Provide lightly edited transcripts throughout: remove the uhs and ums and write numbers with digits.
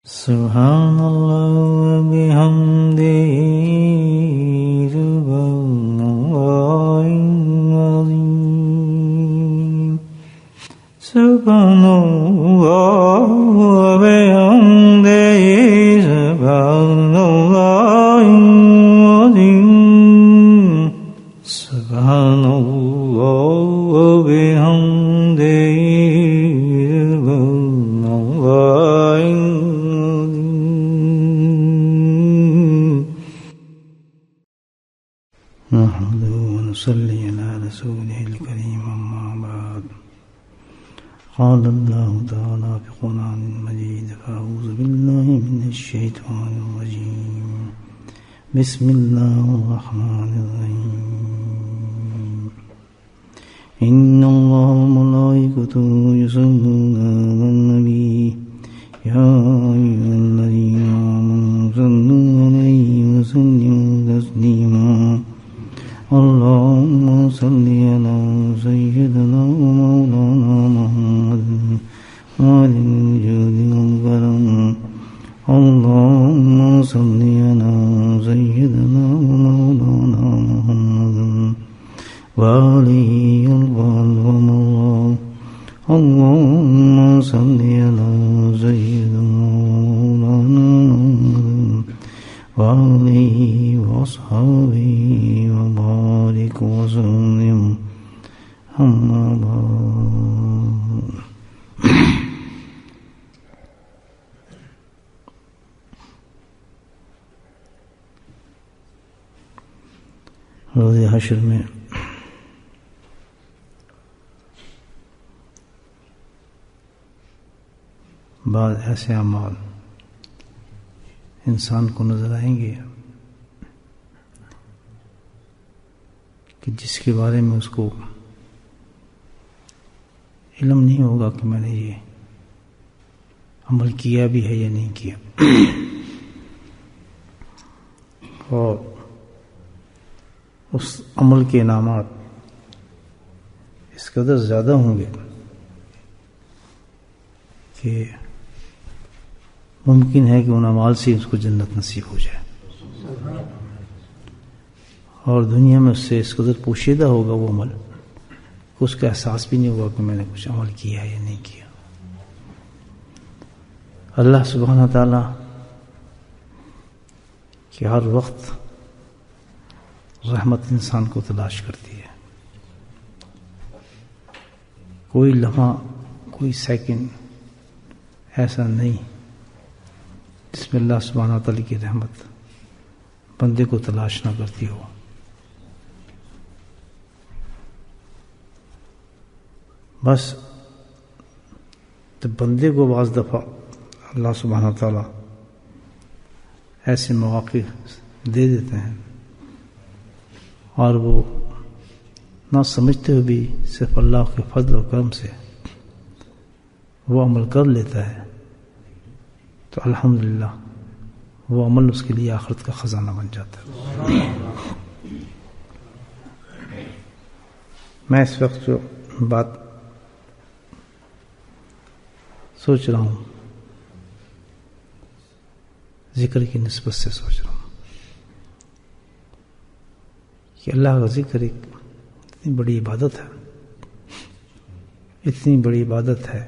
سبحان اللہ وبحمدہ سبحان اللہ العظیم سبحان اللہ وبحمدہ سبحان اللہ العظیم سبحان اللہ وبحمدہ صلی علی رسولہ الکریم اما بعد قال اللہ تعالی فی القرآن المجید فاعوذ باللہ من الشیطان الرجیم بسم اللہ الرحمن الرحیم ان اللہ وملائکته یصلون علی النبی یا ایھا الذین آمنوا صلوا علیہ وسلموا تسلیما اللهم صل على سيدنا ومولانا محمد وعلى الجود والكرم اللهم صل على سيدنا ومولانا محمد وعلى الجود اللهم صل على سيدنا ومولانا محمد وعليه وأصحابه وبارك وسلم أما بعد روز حشر میں بعض ایسے اعمال انسان کو نظر آئیں گے کہ جس کے بارے میں اس کو علم نہیں ہوگا کہ میں نے یہ عمل کیا بھی ہے یا نہیں کیا اور اس عمل کے انعامات اس قدر زیادہ ہوں گے کہ ممکن ہے کہ ان اعمال سے اس کو جنت نصیب ہو جائے اور دنیا میں اس سے اس قدر پوشیدہ ہوگا وہ عمل کہ اس کا احساس بھی نہیں ہوگا کہ میں نے کچھ عمل کیا ہے یا نہیں کیا. اللہ سبحانہ تعالی کہ ہر وقت رحمت انسان کو تلاش کرتی ہے. کوئی لمحہ کوئی سیکنڈ ایسا نہیں جس میں اللہ سبحانہ تعالی کی رحمت بندے کو تلاش نہ کرتی ہو. بس جب بندے کو بعض دفعہ اللہ سبحانہ تعالی ایسے مواقع دے دیتے ہیں اور وہ نہ سمجھتے ہوئے بھی صرف اللہ کے فضل و کرم سے وہ عمل کر لیتا ہے تو الحمدللہ وہ عمل اس کے لیے آخرت کا خزانہ بن جاتا ہے. میں اس وقت جو بات سوچ رہا ہوں ذکر کی نسبت سے سوچ رہا ہوں کہ اللہ کا ذکر ایک اتنی بڑی عبادت ہے، اتنی بڑی عبادت ہے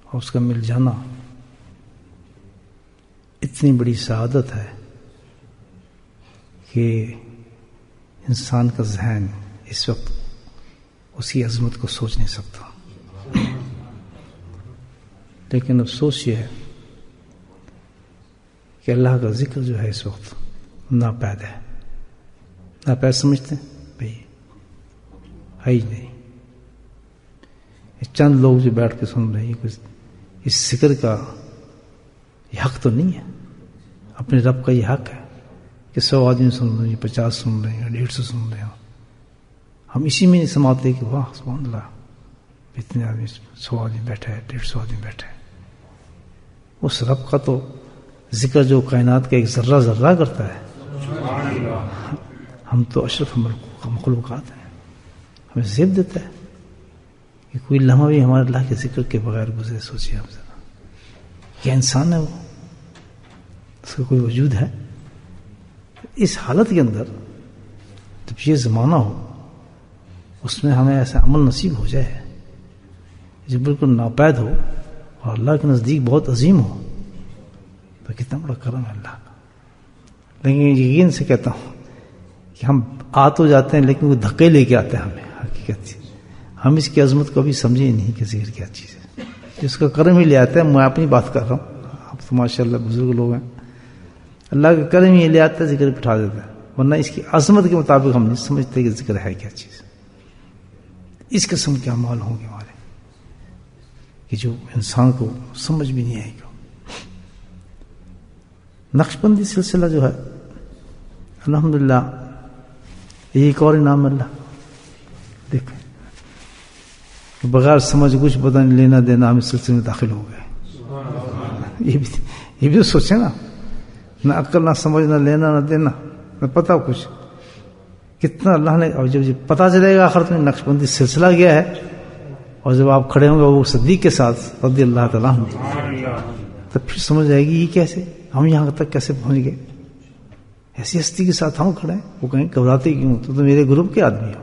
اور اس کا مل جانا اتنی بڑی سعادت ہے کہ انسان کا ذہن اس وقت اس کی عظمت کو سوچ نہیں سکتا. لیکن افسوس یہ ہے کہ اللہ کا ذکر جو ہے اس وقت ناپید ہے. ناپید سمجھتے ہیں بھائی ہے ہی نہیں. چند لوگ جو بیٹھ کے سن رہے ہیں اس ذکر کا یہ حق تو نہیں ہے. اپنے رب کا یہ حق ہے کہ 100 آدمی سن رہے ہیں، 50 سن رہے ہیں، 150 سن رہے ہیں. ہم اسی میں نہیں سماتے کہ واہ سبحان اللہ اتنے آدمی 100 آدمی بیٹھے ہیں، 150 آدمی بیٹھے ہیں. اس رب کا تو ذکر جو کائنات کا ایک ذرہ ذرہ کرتا ہے. ہم تو اشرف مخلوقات ہیں. ہمیں زیب دیتا ہے کہ کوئی لمحہ بھی ہمارے اللہ کے ذکر کے بغیر گزرے. سوچیے آپ ذرا کیا انسان ہے وہ؟ اس کا کوئی وجود ہے؟ اس حالت کے اندر جب یہ زمانہ ہو اس میں ہمیں ایسا عمل نصیب ہو جائے جو بالکل ناپید ہو اور اللہ کے نزدیک بہت عظیم ہو، تو کتنا بڑا کرم ہے اللہ کا۔ لیکن یقین سے کہتا ہوں کہ ہم آ تو جاتے ہیں لیکن وہ دھکے لے کے آتے ہیں ہمیں، حقیقت ہم اس کی عظمت کو ابھی سمجھے ہی نہیں کہ ذکر کیا چیز ہے، جس کا کرم ہی لے آتا ہے۔ میں اپنی بات کر رہا ہوں، آپ تو ماشاء اللہ بزرگ لوگ ہیں، اللہ کا کرم ہی لے آتا ہے، ذکر بٹھا دیتا ہے، ورنہ اس کی عظمت کے مطابق ہم نہیں سمجھتے کہ ذکر ہے کیا چیز۔ اس قسم کے اعمال ہوں گے ہمارے کہ جو انسان کو سمجھ بھی نہیں آئے گا۔ نقش بندی سلسلہ جو ہے الحمدللہ ایک اور انعام اللہ، دیکھیں بغیر سمجھ کچھ پتہ نہیں لینا دینا ہم اس سلسلے میں داخل ہو گئے۔ یہ بھی تو سوچیں نا، نہ عقل نہ سمجھ نہ لینا نہ دینا نہ پتہ کچھ، کتنا اللہ نے۔ اور جب پتہ چلے گا آخر تو نقش بندی سلسلہ کیا ہے، اور جب آپ کھڑے ہوں گے وہ صدیق کے ساتھ رضی اللہ تعالیٰ عنہ، تب پھر سمجھ آئے گی یہ کیسے، ہم یہاں تک کیسے پہنچ گئے، ایسی ہستی کے ساتھ ہم کھڑے ہیں۔ وہ کہیں گھبراتے کیوں، تو میرے گروپ کے آدمی ہو،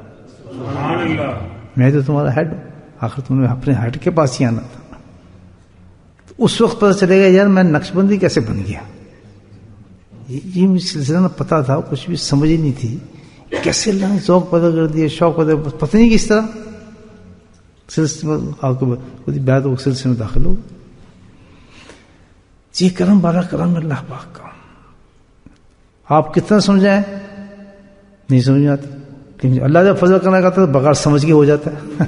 میں تو تمہارا ہیڈ ہوں، آخر تم نے اپنے ہیڈ کے پاس ہی آنا تھا۔ تو اس وقت پتہ چلے گا یار میں نقش بندی کیسے بن گیا، یہ مجھے سلسلہ نہ پتا تھا، کچھ بھی سمجھ ہی نہیں تھی، کیسے اللہ نے ذوق پیدا کر دیا، شوق پیدا، پتہ نہیں کس طرح سلسلے میں آپ کو بیعت و سلسلے میں داخل ہو۔ یہ کرم بارہ کرم اللہ پاک کا، آپ کتنا سمجھائیں نہیں سمجھ آتی، لیکن اللہ جب فضل کرنا چاہتا ہے تو بغیر سمجھ کے ہو جاتا ہے۔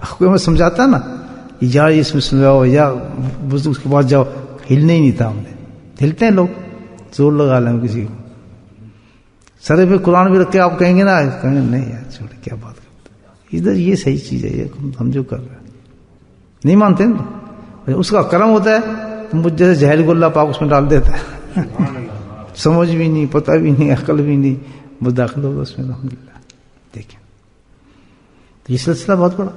کوئی ہمیں سمجھاتا ہے نا یا اس میں سمجھاؤ یا اس کے بعد جاؤ، ہلنے ہی نہیں تھا ہم نے، ہلتے ہیں لوگ، زور لگا لیں کسی کو، سرے پہ قرآن بھی رکھ کے آپ کہیں گے نا، کہیں گے نہیں یار چھوڑ کیا بات کرتے، ادھر یہ صحیح چیز ہے، یہ ہم جو کر رہے ہیں نہیں مانتے نا، اس کا کرم ہوتا ہے تو مجھ جیسے جہل کو اللہ پاک اس میں ڈال دیتا ہے، سمجھ بھی نہیں، پتہ بھی نہیں، عقل بھی نہیں، بس داخل ہوگا اس میں الحمدللہ۔ دیکھیں تو یہ سلسلہ بہت بڑا،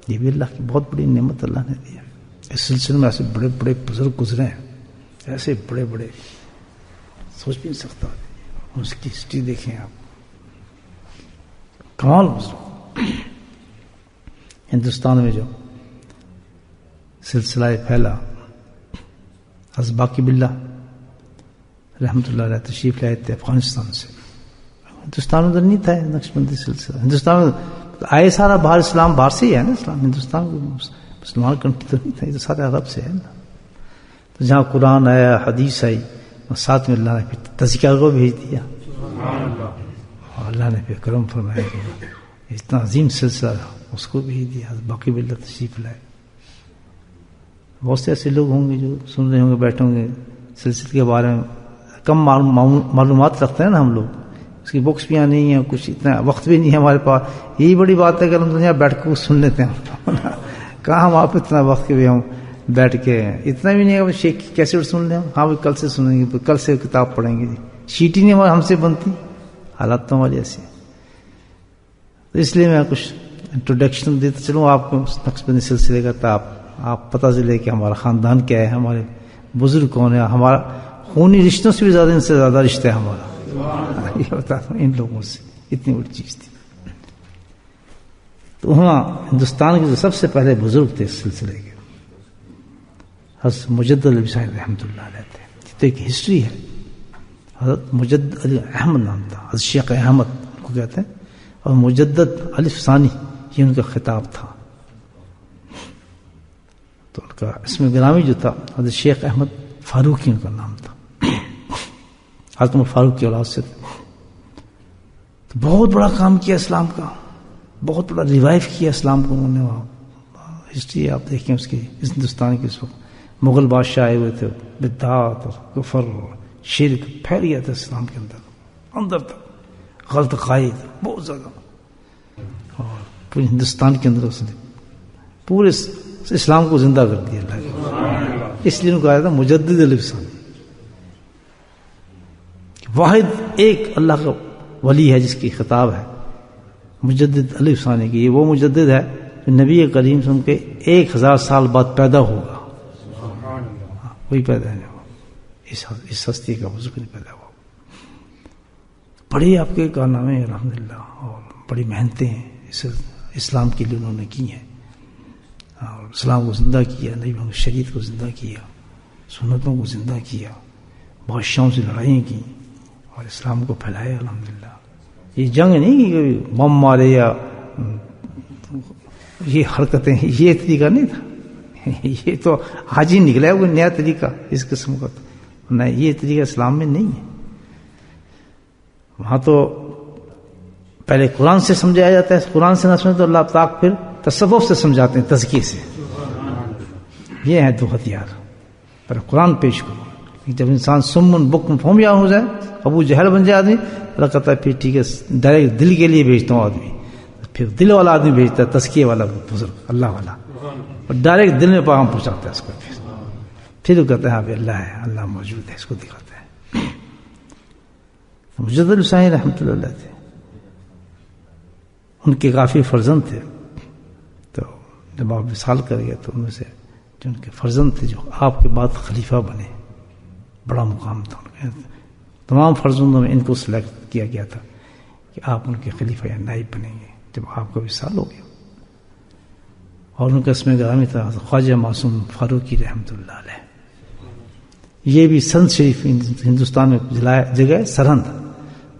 یہ بھی اللہ کی بہت بڑی نعمت اللہ نے دی ہے۔ اس سلسلے میں ایسے بڑے بڑے بزرگ گزرے ہیں، ایسے بڑے بڑے سوچ بھی نہیں سکتا، اس کی ہسٹری دیکھیں آپ، کمال بزرگ۔ ہندوستان میں جو سلسلہ پھیلا، حضرت باقی باللہ رحمۃ اللہ علیہ تشریف لائے تھے افغانستان سے، ہندوستان میں تو نہیں تھا نقش بندی سلسلہ، ہندوستان میں آئے سارا باہر، اسلام باہر سے ہی ہے نا، اسلام ہندوستان کو مسلمان کنٹری تو نہیں تھا، یہ تو سارے عرب سے ہے نا۔ تو جہاں قرآن آیا، حدیث آئی، اور ساتھ میں اللہ نے پھر تذکرہ کو بھیج دیا، اور اللہ نے پھر کرم فرمایا کہ اتنا عظیم سلسلہ اس کو بھیج دیا، باقی باللہ تشریف لائے۔ بہت سے ایسے لوگ ہوں گے جو سن رہے ہوں گے، بیٹھے ہوں گے، سلسلے کے بارے میں کم معلومات رکھتے ہیں نا ہم لوگ، اس کی بکس بھی یہاں نہیں ہیں، کچھ اتنا وقت بھی نہیں ہے ہمارے پاس، یہی بڑی بات ہے کہ ہم دنیا بیٹھ کے سن لیتے ہیں، کہاں ہم آپ اتنا وقت کے بھی ہم بیٹھ کے، اتنا بھی نہیں ہے شیخ کی کیسٹ سن لیں، ہاں بھی کل سے سنیں گے، کل سے کتاب پڑھیں گے، شیٹ ہی نہیں ہمارے ہم سے بنتی، حالات تو ہماری ایسی، تو اس لیے میں کچھ انٹروڈکشن دیتا چلوں آپ کو نقش بندی سلسلے کا، آپ پتہ چلے کہ ہمارا خاندان کیا ہے، ہمارے بزرگ کون ہے، ہمارا خونی رشتوں سے بھی زیادہ، ان سے زیادہ رشتہ ہے ہمارا، یہ بتاتا ہوں ان لوگوں سے، اتنی بڑی چیز تھی۔ تو وہاں ہندوستان کے جو سب سے پہلے بزرگ تھے اس سلسلے کے، حضرت مجدد علی صاحب رحمۃ اللہ علیہ تھے، تو ایک ہسٹری ہے، حضرت مجدد علی احمد نام تھا، حضرت شیخ احمد کو کہتے ہیں، اور مجدد الف ثانی یہ ان کا خطاب تھا، تو ان کا اسم گرامی جو تھا حضرت شیخ احمد فاروقی ان کا نام تھا، حضرت عمر فاروق کی اولاد سے تھے، تو بہت بڑا کام کیا اسلام کا، بہت بڑا ریوائیو کیا اسلام کو انہوں نے، وہاں ہسٹری آپ دیکھیں اس کی، اس ہندوستان کے اس وقت مغل بادشاہ آئے ہوئے تھے، بدعات اور کفر اور شرک پھیل گیا تھا اسلام کے اندر تک، غلط قائد بہت زیادہ، اور پورے ہندوستان کے اندر اس نے پورے اسلام کو زندہ کر دیا اللہ کے، اس لیے ان کو کہا تھا مجدد الاسلام، واحد ایک اللہ کا ولی ہے جس کی خطاب ہے مجدد الف ثانی کی، یہ وہ مجدد ہے جو نبی کریم صلی اللہ علیہ وسلم کے 1000 سال بعد پیدا ہوگا، کوئی پیدا نہیں ہوا، اس ہستی کا بزرگ نہیں پیدا ہوا. بڑے آپ کے کارنامے ہیں الحمدللہ، اور بڑی محنتیں ہیں اسلام کے لیے انہوں نے کی ہیں، اور اسلام کو زندہ کیا، نبی محمد شریعت کو زندہ کیا، سنتوں کو زندہ کیا، بادشاہوں سے لڑائیں کی اور اسلام کو پھیلایا الحمدللہ. یہ جنگ نہیں کہ کبھی بم مارے یا یہ حرکتیں، یہ طریقہ نہیں تھا. یہ تو آج ہی نکلا ہے کوئی نیا طریقہ اس قسم کا، نہیں یہ طریقہ اسلام میں نہیں ہے. وہاں تو پہلے قرآن سے سمجھایا جاتا ہے، قرآن سے نہ سمجھے تو اللہ پاک پھر تصوف سے سمجھاتے ہیں، تزکیے سے. یہ ہیں دو ہتھیار، پر قرآن پیش کرو. جب انسان سمن بکم فہمیہ ہو جائے، ابو جہل بن جائے آدمی، اللہ کہتا ہے پھر ٹھیک ہے ڈائریکٹ دل کے لیے بھیجتا ہوں آدمی. پھر دل والا آدمی بھیجتا ہے، تزکیے والا بزرگ اللہ والا، اور ڈائریکٹ دل میں پیغام پہنچاتا ہے اس کو. پھر وہ کہتا ہے ہاں اللہ ہے، اللہ موجود ہے، اس کو دکھاتا ہے. مجدد الحسین رحمۃ اللہ علیہ تھے، ان کے کافی فرزند تھے. تو جب آپ وصال کر گئے تو ان میں سے جو ان کے فرزند تھے جو آپ کے بعد خلیفہ بنے، بڑا مقام تھا ان کا. تمام فرزندوں میں ان کو سلیکٹ کیا گیا تھا کہ آپ ان کے خلیفہ یا نائب بنیں گے جب آپ کا وصال ہو گیا. اور ان کا اسم گرامی تھا خواجہ معصوم فاروقی رحمۃ اللہ علیہ. یہ بھی سند شریف ہندوستان میں جگہ ہے سرہند،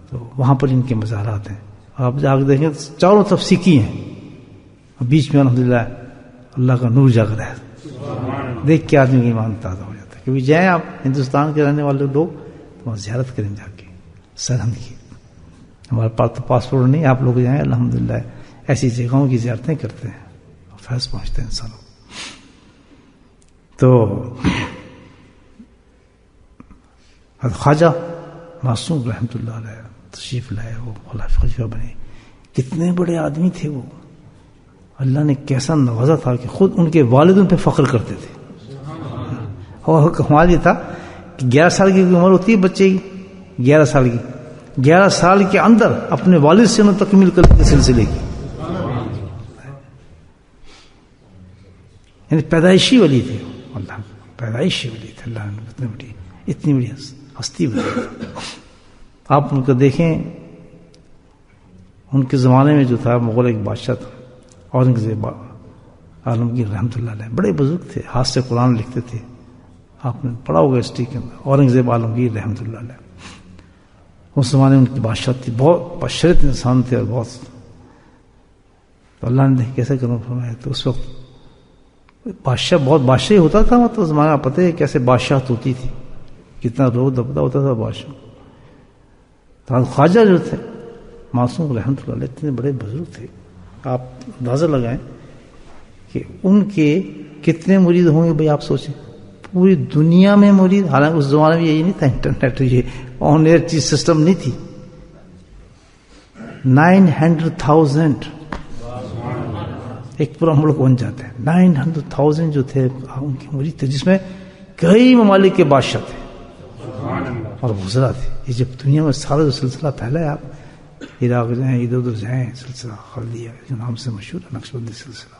تو وہاں پر ان کے مزارات ہیں. آپ جا کے دیکھیں چاروں طرف سیکھی ہیں، اور بیچ میں الحمدللہ اللہ کا نور جگ رہا ہے. دیکھ کے آدمی کا ایمان تازہ ہو جاتا ہے. کبھی جائیں آپ ہندوستان کے رہنے والے لوگ تو وہاں زیارت کریں جا کے سرہند کی. ہمارے پاس تو پاسپورٹ نہیں، آپ لوگ جائیں الحمدللہ ایسی جگہوں کی زیارتیں کرتے ہیں، فیض پہنچتے ہیں انسانوں. تو خواجہ معصوم رحمۃ اللہ علیہ تشریف لائے، وہ خلیفہ بنے. کتنے بڑے آدمی تھے وہ، اللہ نے کیسا نوازا تھا کہ خود ان کے والد ان پہ فخر کرتے تھے. اور کمال یہ تھا کہ 11 سال کی عمر ہوتی ہے بچے کی، 11 سال کی، 11 سال کے اندر اپنے والد سے انہوں تکمیل کرنے کے سلسلے کی، یعنی پیدائشی ولی تھے. اللہ پیدائشی ولی تھے، اللہ نے اتنی بڑی ہستی بنائی. آپ ان کو دیکھیں، ان کے زمانے میں جو تھا مغل ایک بادشاہ تھا اورنگزیب عالمگیر رحمۃ اللہ علیہ، بڑے بزرگ تھے، ہاتھ سے قرآن لکھتے تھے. آپ نے پڑھا ہوگا ہسٹری کے اندر، اورنگزیب عالمگیر رحمۃ اللہ علیہ. اس زمانے میں ان کی بادشاہ تھی، بہت بشرت انسان تھے اور بہت. تو اللہ نے کیسے کروں فرمایا. تو اس وقت بادشاہ بہت بادشاہی ہوتا تھا، مطلب زمانہ پتہ ہے کیسے بادشاہت ہوتی تھی، کتنا رو دبدا ہوتا تھا بادشاہ. تو خواجہ جو تھے معصوم رحمۃ اللہ علیہ اتنے بڑے بزرگ تھے، آپ اندازہ لگائیں کہ ان کے کتنے مرید ہوں گے. بھائی آپ سوچیں پوری دنیا میں مرید، حالانکہ اس زمانے میں یہی نہیں تھا انٹرنیٹ، یہ آن ایئر چیز سسٹم نہیں تھی. 900,000 ایک پورا ملک بن جاتا ہے. 900,000 جو تھے ان کے مرید تھے، جس میں کئی ممالک کے بادشاہ تھے اور وزراء تھے. یہ جب دنیا میں سارا جو سلسلہ پھیلا ہے، آپ عراق جائیں، ادھر ادھر جائیں، سلسلہ خلدیہ جو نام سے مشہور ہے، نقشبندی سلسلہ.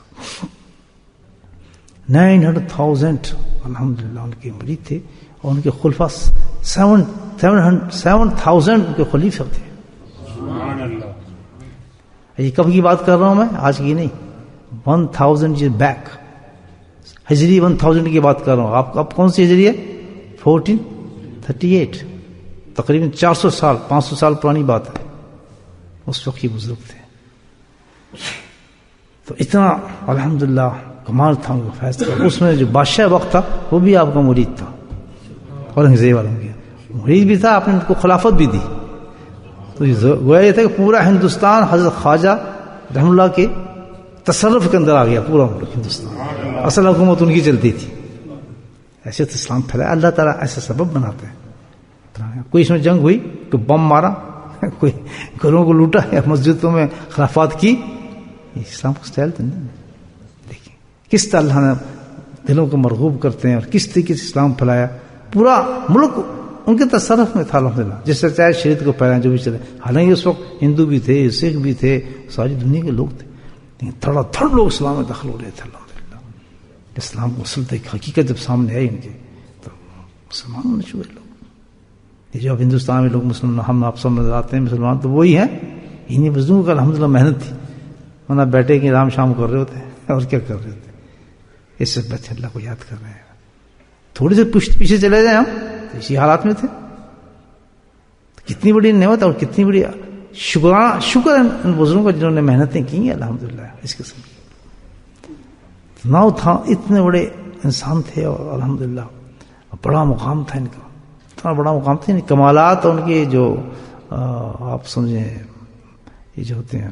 900,000 الحمدللہ ان کے مرید تھے، اور ان کے خلفاء 7,000 ان کے خلیفہ تھے. یہ کب کی بات کر رہا ہوں میں؟ آج کی نہیں، 1000 years بیک، ہجری 1000 کی بات کر رہا ہوں. آپ اب کون سی ہجری ہے؟ 1438، تقریباً 400 سال 500 سال پرانی بات ہے. اس وقت یہ بزرگ تھے. تو اتنا الحمدللہ کمال تھا ان کا فیض کا. اس میں جو بادشاہ وقت تھا وہ بھی آپ کا مرید تھا، اورنگزیب والوں کے مرید بھی تھا، آپ نے ان کو خلافت بھی دی. تو گویا یہ تھا کہ پورا ہندوستان حضرت خواجہ رحم اللہ کے تصرف کے اندر آ گیا، پورا ملک ہندوستان، اصل حکومت ان کی چلتی تھی. ایسے تو اسلام پھیلایا اللہ تعالیٰ، ایسا سبب بناتے ہیں. کوئی اس میں جنگ ہوئی، کوئی بم مارا، کوئی گھروں کو لوٹا یا مسجدوں میں خلافات کی، یہ اسلام کا سٹائل تو نہیں. دیکھیں کس طرح اللہ نے دلوں کو مرغوب کرتے ہیں، اور کس طریقے سے اسلام پھیلایا. پورا ملک ان کے تصرف میں تھا الحمدللہ، جس سے چاہے شریعت کو پھیلائیں جو بھی چلے. حالانکہ اس وقت ہندو بھی تھے، سکھ بھی تھے، ساری دنیا کے لوگ تھے، لیکن تھوڑا تھوڑا لوگ اسلام میں داخل ہو رہے تھے. الحمدللہ اسلام کو اصل حقیقت جب سامنے آئی ان کے، تو مسلمان ہونے چاہیے لوگ. یہ جو اب ہندوستان میں لوگ مسلمان ہم آپ سب نظر آتے ہیں مسلمان تو وہی ہیں. انہیں مزدوروں کا الحمدللہ محنت تھی, ورنہ بیٹھے کے رام شام کر رہے ہوتے ہیں اور کیا کر رہے ہوتے. اس سے بچے اللہ کو یاد کر رہے ہیں. تھوڑی سی پیچھے چلے جائیں ہم تو اسی حالات میں تھے. کتنی بڑی نعمت اور کتنی بڑی شکر ہے ان بزرگوں کا جنہوں نے محنتیں کی ہیں الحمدللہ. اس قسم کی نہ تھا, اتنے بڑے انسان تھے اور الحمدللہ بڑا مقام تھا ان کا, اتنا بڑا مقام تھا. کمالات اور ان کے جو آپ سمجھیں یہ جو ہوتے ہیں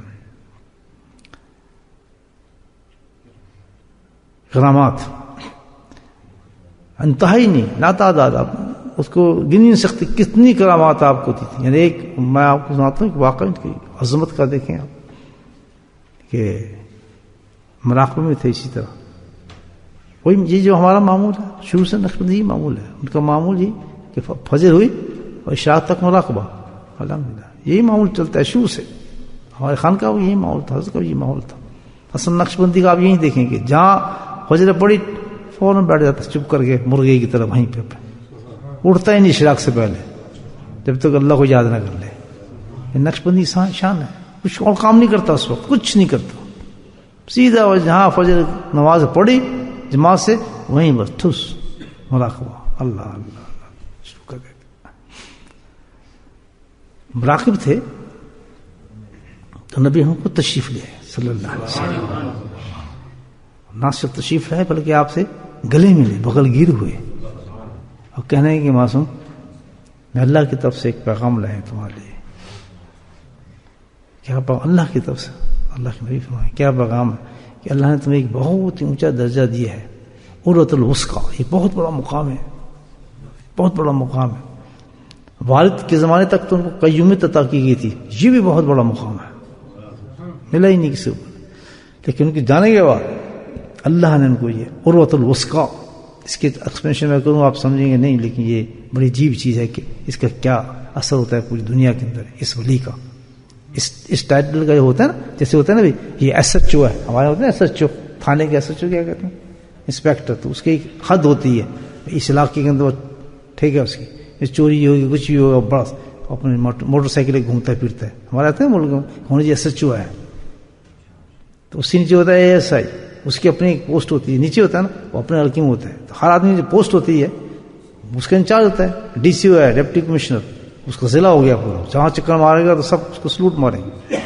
کرامات انتہائی نہیں, لاتعداد, آپ اس کو گن نہیں سکتے کتنی کرامات آپ کو دی تھی. یعنی ایک میں آپ کو سناتا ہوں کہ واقعی ان کی عظمت کا دیکھیں آپ کہ مراقبے میں تھے. اسی طرح وہی یہ جو ہمارا معمول ہے شروع سے نقشبندی ہی معمول ہے. ان کا معمول یہ کہ فجر ہوئی اور اشراق تک مراقبہ, الحمدللہ یہی معمول چلتا ہے شروع سے. ہمارے خان کا بھی یہی معمول تھا, حضرت کا بھی یہی معمول تھا. اصل نقشبندی کا آپ یہی دیکھیں گے جہاں فجر پڑی فوراً بیٹھ جاتا چپ کر کے مرغے کی طرح وہیں پہ اڑتا ہی نہیں اشراق سے پہلے جب تک اللہ کو یاد نہ کر لے. یہ نقشبندی شان ہے. کچھ اور کام نہیں کرتا اس وقت, کچھ نہیں کرتا, سیدھا جہاں فجر نماز پڑھی جماعت سے وہیں بس ٹھس مراقبہ, اللہ اللہ اللہ شروع کر دیتے. مراقب تھے تو نبی ہم کو تشریف لے صلی اللہ علیہ وسلم. نہ صرف تشریف لائے بلکہ آپ سے گلے ملے, بغل گیر ہوئے اور کہنے کہ معصوم میں اللہ کی طرف سے ایک پیغام لائے تمہارے لیے. کیا پیغام؟ اللہ کی طرف سے, اللہ کے نبی فرمائے کیا پیغام ہے کہ اللہ نے تمہیں ایک بہت ہی اونچا درجہ دیا ہے, عروۃ الوثقیٰ. یہ بہت بڑا مقام ہے, بہت بڑا مقام ہے. والد کے زمانے تک تو ان کو قیومیت عطا کی گئی تھی, یہ بھی بہت بڑا مقام ہے, ملا ہی نہیں کسی کو. لیکن ان کے جانے کے بعد اللہ نے ان کو یہ عروۃ الوثقیٰ, اس کے ایکسپلینیشن میں کروں آپ سمجھیں گے نہیں, لیکن یہ بڑی عجیب چیز ہے کہ اس کا کیا اثر ہوتا ہے پوری دنیا کے اندر اس ولی کا. اس ٹائٹل کا جو ہوتا ہے نا, جیسے ہوتا ہے نا بھائی یہ ایس ایچ او ہے, ہمارے ہوتے ہیں ایس ایچ او, تھانے کے ایس ایچ او کیا کہتے ہیں انسپیکٹر, تو اس کی ایک حد ہوتی ہے اس علاقے کے اندر, ٹھیک ہے, اس کی چوری ہوگی کچھ بھی ہوگا بڑا اپنے موٹر سائیکل گھومتا پھرتا ہے. ہمارے آتے ہیں ملک میں ہونے جی ایس ایچ او ہے, تو اس سے نیچے ہوتا ہے اے ایس آئی, اس کی اپنی ایک پوسٹ ہوتی ہے, نیچے ہوتا ہے نا وہ اپنے حلقے میں ہوتا ہے. تو ہر آدمی جو پوسٹ ہوتی ہے اس کا انچارج ہوتا ہے, ڈی سی او ہے, ڈپٹی کمشنر, اس کا ضلع ہو گیا پورا, جہاں چکر مارے گا تو سب اس کو سلوٹ ماریں گے.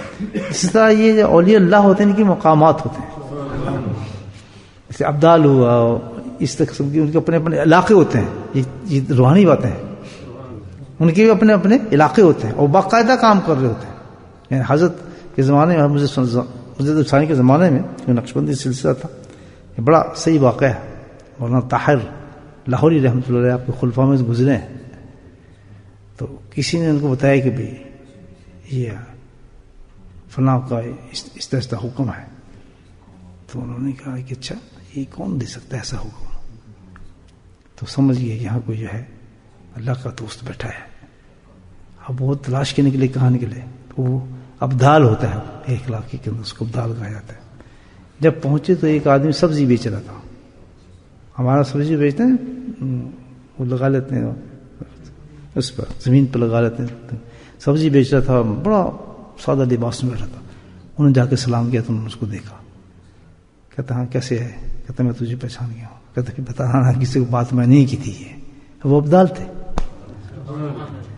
اسی طرح یہ جو اولیاء اللہ ہوتے ہیں ان کے مقامات ہوتے ہیں, جیسے ابدال ہوا, اس قسم کی ان کے اپنے اپنے علاقے ہوتے ہیں. یہ روحانی باتیں ہیں, ان کے بھی اپنے اپنے علاقے ہوتے ہیں اور باقاعدہ کام کر رہے ہوتے ہیں. یعنی حضرت کے زمانے میں, مجدد ثانی کے زمانے میں جو نقشبندی سلسلہ تھا, یہ بڑا صحیح واقعہ ہے. مولانا طاہر لاہوری رحمۃ اللہ علیہ آپ کے خلفاء میں گزرے ہیں, تو کسی نے ان کو بتایا کہ بھئی یہ فلاں کا اس طرح حکم ہے. تو انہوں نے کہا کہ اچھا یہ کون دے سکتا ہے ایسا حکم. تو سمجھ گئے یہاں کوئی جو ہے اللہ کا دوست بیٹھا ہے. اب وہ تلاش کے نکلے, کہاں نکلے, تو وہ ابدال ہوتا ہے ایک علاقے کے اندر, اس کو ابدال کہا جاتا ہے. جب پہنچے تو ایک آدمی سبزی بیچ رہا تھا. ہمارا سبزی بیچتے ہیں وہ لگا لیتے ہیں اس پر, زمین پر لگا لیتے ہیں. سبزی بیچ رہا تھا, بڑا سادہ لباس میں بیٹھا تھا. انہوں نے جا کے سلام کیا تو انہوں نے اس کو دیکھا. کہتا ہاں کیسے ہے, کہتا میں تجھے پہچان گیا ہوں. کہتا کہ بتانا کسی کو بات میں نہیں کی تھی. یہ وہ ابدال تھے.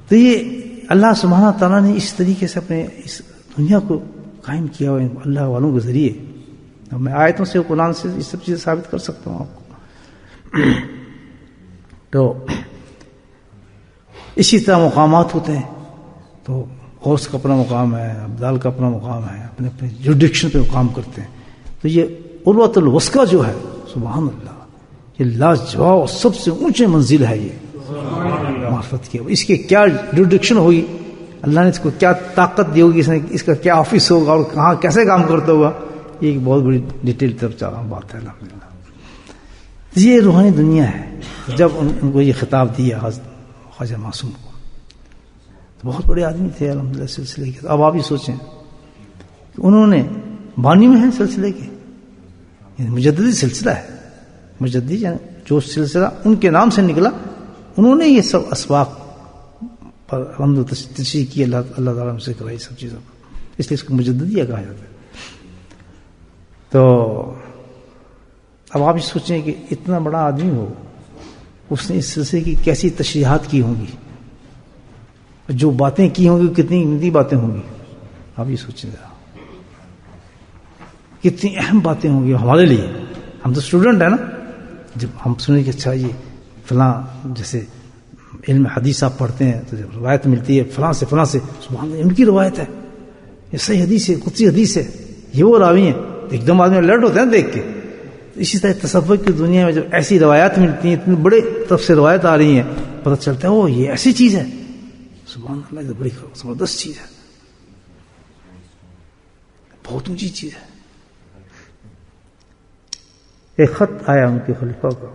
تو یہ اللہ سبحانہ تعالیٰ نے اس طریقے سے اپنے اس دنیا کو قائم کیا ہوا اللہ والوں کے ذریعے. میں آیتوں سے قرآن سے یہ سب چیزیں ثابت کر سکتا ہوں آپ کو. تو اسی طرح مقامات ہوتے ہیں. تو غوث کا اپنا مقام ہے, ابدال کا اپنا مقام ہے, اپنے اپنے جوریڈکشن پہ کام کرتے ہیں. تو یہ عروۃ الوثقیٰ جو ہے سبحان اللہ, یہ لاجواب سب سے اونچے منزل ہے یہ معرفت کی. اس کے کیا جوریڈکشن ہوگی, اللہ نے اس کو کیا طاقت دی ہوگی, اس کا کیا آفس ہوگا اور کہاں کیسے کام کرتا ہوگا, یہ ایک بہت بڑی ڈیٹیل طرف بات ہے. الحمدللہ یہ روحانی دنیا ہے. جب ان کو یہ خطاب دیا خواجہ معصوم کو, تو بہت بڑے آدمی تھے الحمدللہ سلسلے کے. اب آپ ہی سوچیں کہ انہوں نے بانی میں ہیں سلسلے کے, یعنی مجددی سلسلہ ہے. مجددی یعنی جو سلسلہ ان کے نام سے نکلا انہوں نے یہ سب اسباق پر حمد و تشریح کی، اللہ تعالیٰ ہم سے کرائی سب چیزوں کو، اس لیے اس کو مجددیہ کہا جاتا ہے۔ تو اب آپ یہ سوچیں کہ اتنا بڑا آدمی ہو، اس نے اس سلسلے کی کیسی تشریحات کی ہوں گی، جو باتیں کی ہوں گی کتنی گندی باتیں ہوں گی، آپ یہ سوچیں ذرا، کتنی اہم باتیں ہوں گی ہمارے لیے۔ ہم تو اسٹوڈنٹ ہیں نا، جب ہم سنیں کہ اچھا یہ فلاں، جیسے علم حدیث آپ پڑھتے ہیں تو جب روایت ملتی ہے فلاں سے سبحان اللہ ان کی روایت ہے، یہ صحیح حدیث ہے، قدسی حدیث ہے، یہ وہ راوی ہیں، ایک دم آدمی الرٹ ہوتے ہیں دیکھ کے۔ اسی طرح تصوف کی دنیا میں جب ایسی روایات ملتی ہیں، اتنے بڑے طرف سے روایت آ رہی ہیں، پتہ چلتا ہے وہ یہ ایسی چیز ہے، سبحان اللہ، یہ بڑی زبردست چیز ہے، بہت اونچی چیز ہے۔ ایک خط آیا ان کے خلیفہ کا،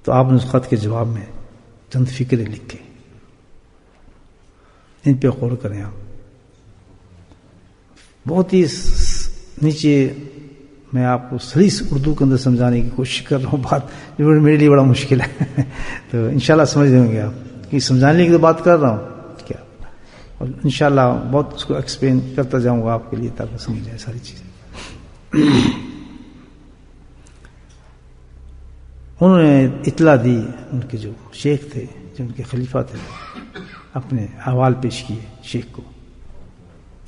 تو آپ نے اس خط کے جواب میں چند فکریں لکھی، ان پہ غور کریں آپ۔ بہت ہی نیچے میں آپ کو سلیس اردو کے اندر سمجھانے کی کوشش کر رہا ہوں، بات جو میرے لیے بڑا مشکل ہے، تو انشاءاللہ سمجھ لیں گے آپ کہ سمجھانے کی تو بات کر رہا ہوں کیا، اور انشاءاللہ بہت اس کو ایکسپلین کرتا جاؤں گا آپ کے لیے تاکہ سمجھ جائے ساری چیزیں۔ انہوں نے اطلاع دی، ان کے جو شیخ تھے، جو ان کے خلیفہ تھے، اپنے احوال پیش کیے شیخ کو،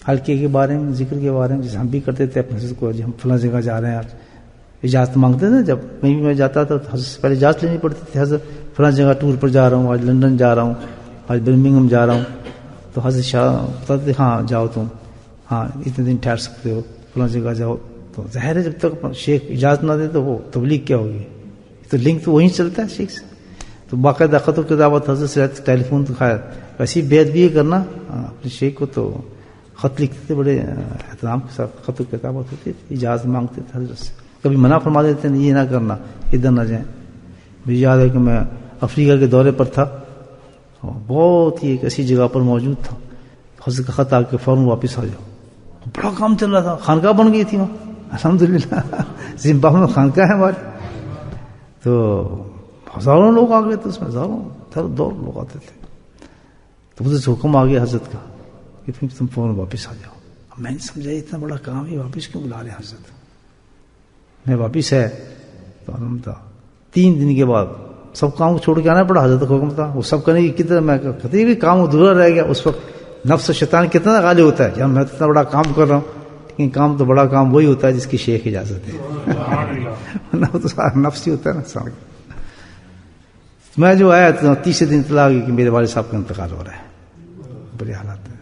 حلقے کے بارے میں، ذکر کے بارے میں، جیسے ہم بھی کرتے تھے اپنے حضرت کو، جی ہم فلاں جگہ جا رہے ہیں، آج اجازت مانگتے تھے، جب کہیں بھی میں جاتا تھا تو حضرت سے پہلے اجازت لینی پڑتی تھی، حضرت فلاں جگہ ٹور پر جا رہا ہوں، آج لندن جا رہا ہوں، آج برمنگھم جا رہا ہوں، تو حضرت شاہ بتاتے ہاں جاؤ تم، ہاں اتنے دن ٹھہر سکتے ہو، فلاں جگہ جاؤ۔ تو ظاہر ہے جب تک شیخ اجازت نہ دے تو وہ تبلیغ کیا ہوگی، تو لنک تو وہیں چلتا ہے شیخ سے۔ تو باقاعدہ خط و کتابت حضرت سے ٹیلی فون تو خیر ویسی بیعت بھی کرنا اپنے شیخ کو، تو خط لکھتے تھے، بڑے احترام کے ساتھ خط و کتابت ہوتی تھی، اجازت مانگتے تھے حضرت سے، کبھی منع فرما دیتے ہیں یہ نہ کرنا، ادھر نہ جائیں۔ مجھے یاد ہے کہ میں افریقہ کے دورے پر تھا، بہت ہی ایک ایسی جگہ پر موجود تھا، حضرت کا خط آ کے فوراً واپس آ جاؤ، بڑا کام چل رہا تھا، خانقاہ بن گئی تھی وہاں الحمدللہ، زمبابوے میں خانقاہ ہے ہماری، تو ہزاروں لوگ آ گئے تھے اس میں، ہزاروں دور لوگ آتے تھے، تو مجھے حکم آ گیا حضرت کا کہ تم فوراً واپس آ جاؤ۔ اب میں نے سمجھا اتنا بڑا کام ہے، واپس کیوں بلا رہے حضرت؟ میں واپس ہے تو تھا 3 دن کے بعد سب کام کو چھوڑ کے آنا پڑا، حضرت کا حکم تھا، وہ سب کرنے کی کتنا، میں کہتے بھی کام ادھورا رہ گیا، اس وقت نفس و شیطان کتنا غالب ہوتا ہے، جب میں اتنا بڑا کام کر رہا ہوں، لیکن کام تو بڑا کام وہی ہوتا ہے جس کی شیخ اجازت ہے، تو سارا نفس ہی ہوتا ہے نا انسان کا۔ میں جو آیا تو 30 دن اطلاع ہوئی کہ میرے والد صاحب کا انتقال ہو رہا ہے، بڑے حالات میں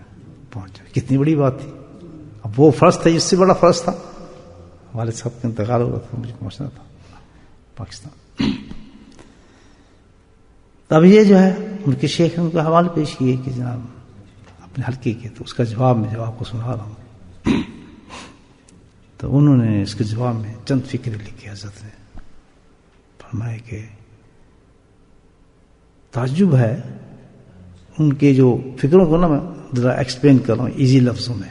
پہنچا، کتنی بڑی بات تھی، اب وہ فرض تھا، اس سے بڑا فرض تھا، والد صاحب کا انتقال ہو رہا تھا، مجھے پہنچنا تھا پاکستان۔ تب یہ جو ہے ان کے شیخ نے ان کو حوالے پیش کیے کہ جناب اپنے حلقے کے، تو اس کا جواب میں جواب کو سنا رہا ہوں۔ تو انہوں نے اس کے جواب میں چند فکریں لکھی، حضرت نے فرمایا کہ تعجب ہے ان کے جو فکروں کو نا میں ذرا ایکسپلین کر رہا ہوں ایزی لفظوں میں۔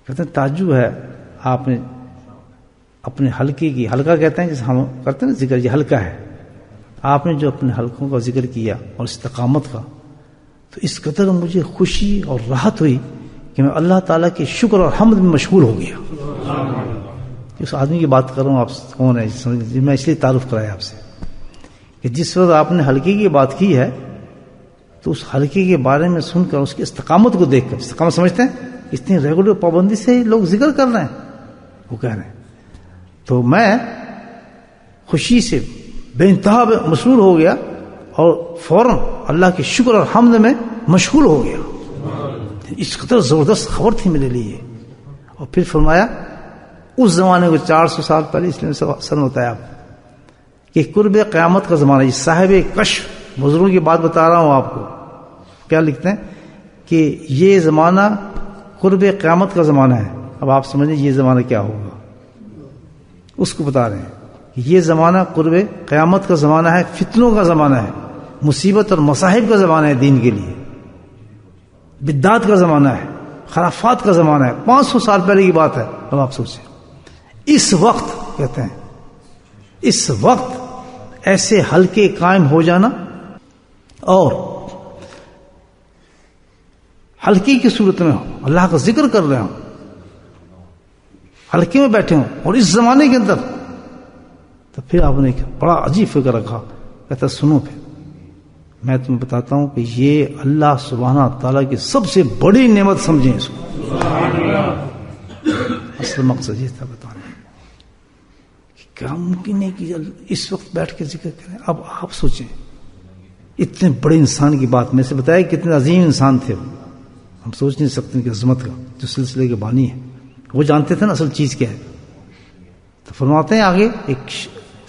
کہتے ہیں تعجب ہے آپ نے اپنے حلقے کی، حلقہ کہتے ہیں جیسے ہم کرتے ہیں نا ذکر، یہ حلقہ ہے، آپ نے جو اپنے حلقوں کا ذکر کیا اور استقامت کا، تو اس قدر مجھے خوشی اور راحت ہوئی کہ میں اللہ تعالیٰ کے شکر اور حمد میں مشغول ہو گیا۔ اس آدمی کی بات کر رہا ہوں، آپ کون ہے میں اس لیے تعارف کرایا آپ سے کہ جس وقت آپ نے حلقے کی بات کی ہے تو اس حلقے کے بارے میں سن کر، اس کی استقامت کو دیکھ کر، استقامت سمجھتے ہیں اتنی ریگولر پابندی سے لوگ ذکر کر رہے ہیں، وہ کہہ رہے ہیں، تو میں خوشی سے بے انتہا مسرور ہو گیا اور فوراً اللہ کے شکر اور حمد میں مشغول ہو گیا۔ اس قدر زبردست خبر تھی میرے لیے۔ اور پھر فرمایا اس زمانے کو 400 سال پہلے، اس لیے سن ہوتا ہے آپ کہ قرب قیامت کا زمانہ، یہ صاحب کشف بزرگوں کی بات بتا رہا ہوں آپ کو، کیا لکھتے ہیں کہ یہ زمانہ قرب قیامت کا زمانہ ہے۔ اب آپ سمجھیں یہ زمانہ کیا ہوگا، اس کو بتا رہے ہیں کہ یہ زمانہ قرب قیامت کا زمانہ ہے، فتنوں کا زمانہ ہے، مصیبت اور مصائب کا زمانہ ہے دین کے لیے، بدعات کا زمانہ ہے، خرافات کا زمانہ ہے، 500 سال پہلے کی بات ہے۔ اب آپ سوچیں اس وقت، کہتے ہیں اس وقت ایسے حلقے قائم ہو جانا اور حلقے کی صورت میں ہو، اللہ کا ذکر کر رہے ہوں، حلقے میں بیٹھے ہوں اور اس زمانے کے اندر، تو پھر آپ نے بڑا عجیب فکر رکھا، کہتا سنو پھر میں تمہیں بتاتا ہوں کہ یہ اللہ سبحانہ تعالیٰ کی سب سے بڑی نعمت سمجھیں اس کو۔ اصل مقصد یہ تھا بتانا کہ کیا ممکن ہے کہ اس وقت بیٹھ کے ذکر کریں۔ اب آپ سوچیں اتنے بڑے انسان کی بات، میں سے بتایا کتنے عظیم انسان تھے، ہم سوچ نہیں سکتے ان کی عظمت کا، جو سلسلے کے بانی ہیں، وہ جانتے تھے نا اصل چیز کیا ہے۔ تو فرماتے ہیں آگے ایک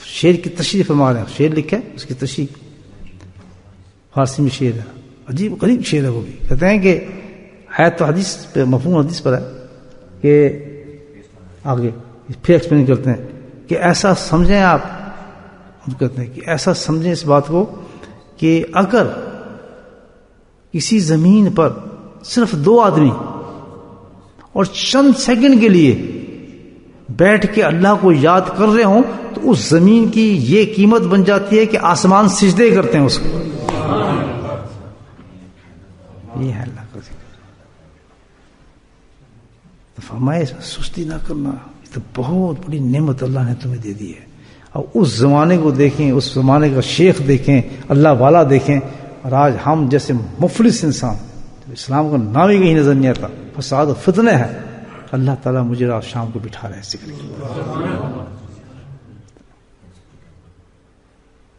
شعر کی تشریح فرما رہے ہیں، شعر لکھا ہے اس کی تشریح فارسی میں شعر ہے، عجیب غریب شعر ہے وہ بھی۔ کہتے ہیں کہ ہے تو حدیث پہ، مفہوم حدیث پر ہے کہ آگے پھر ایکسپلین کرتے ہیں کہ ایسا سمجھیں آپ، ہم کہتے ہیں کہ ایسا سمجھیں اس بات کو کہ اگر کسی زمین پر صرف 2 آدمی اور چند سیکنڈ کے لیے بیٹھ کے اللہ کو یاد کر رہے ہوں تو اس زمین کی یہ قیمت بن جاتی ہے کہ آسمان سجدے کرتے ہیں اس کو۔ یہ ہے اللہ کا ذکر۔ تو فرمائے سستی نہ کرنا، یہ تو بہت بڑی نعمت اللہ نے تمہیں دے دی ہے۔ اب اس زمانے کو دیکھیں، اس زمانے کا شیخ دیکھیں، اللہ والا دیکھیں، اور آج ہم جیسے مفلس انسان، اسلام کا نام ہی کہیں نظر نہیں آتا، فساد و فتنہ ہے، اللہ تعالیٰ مجھے رات شام کو بٹھا رہے ہیں ذکر کی۔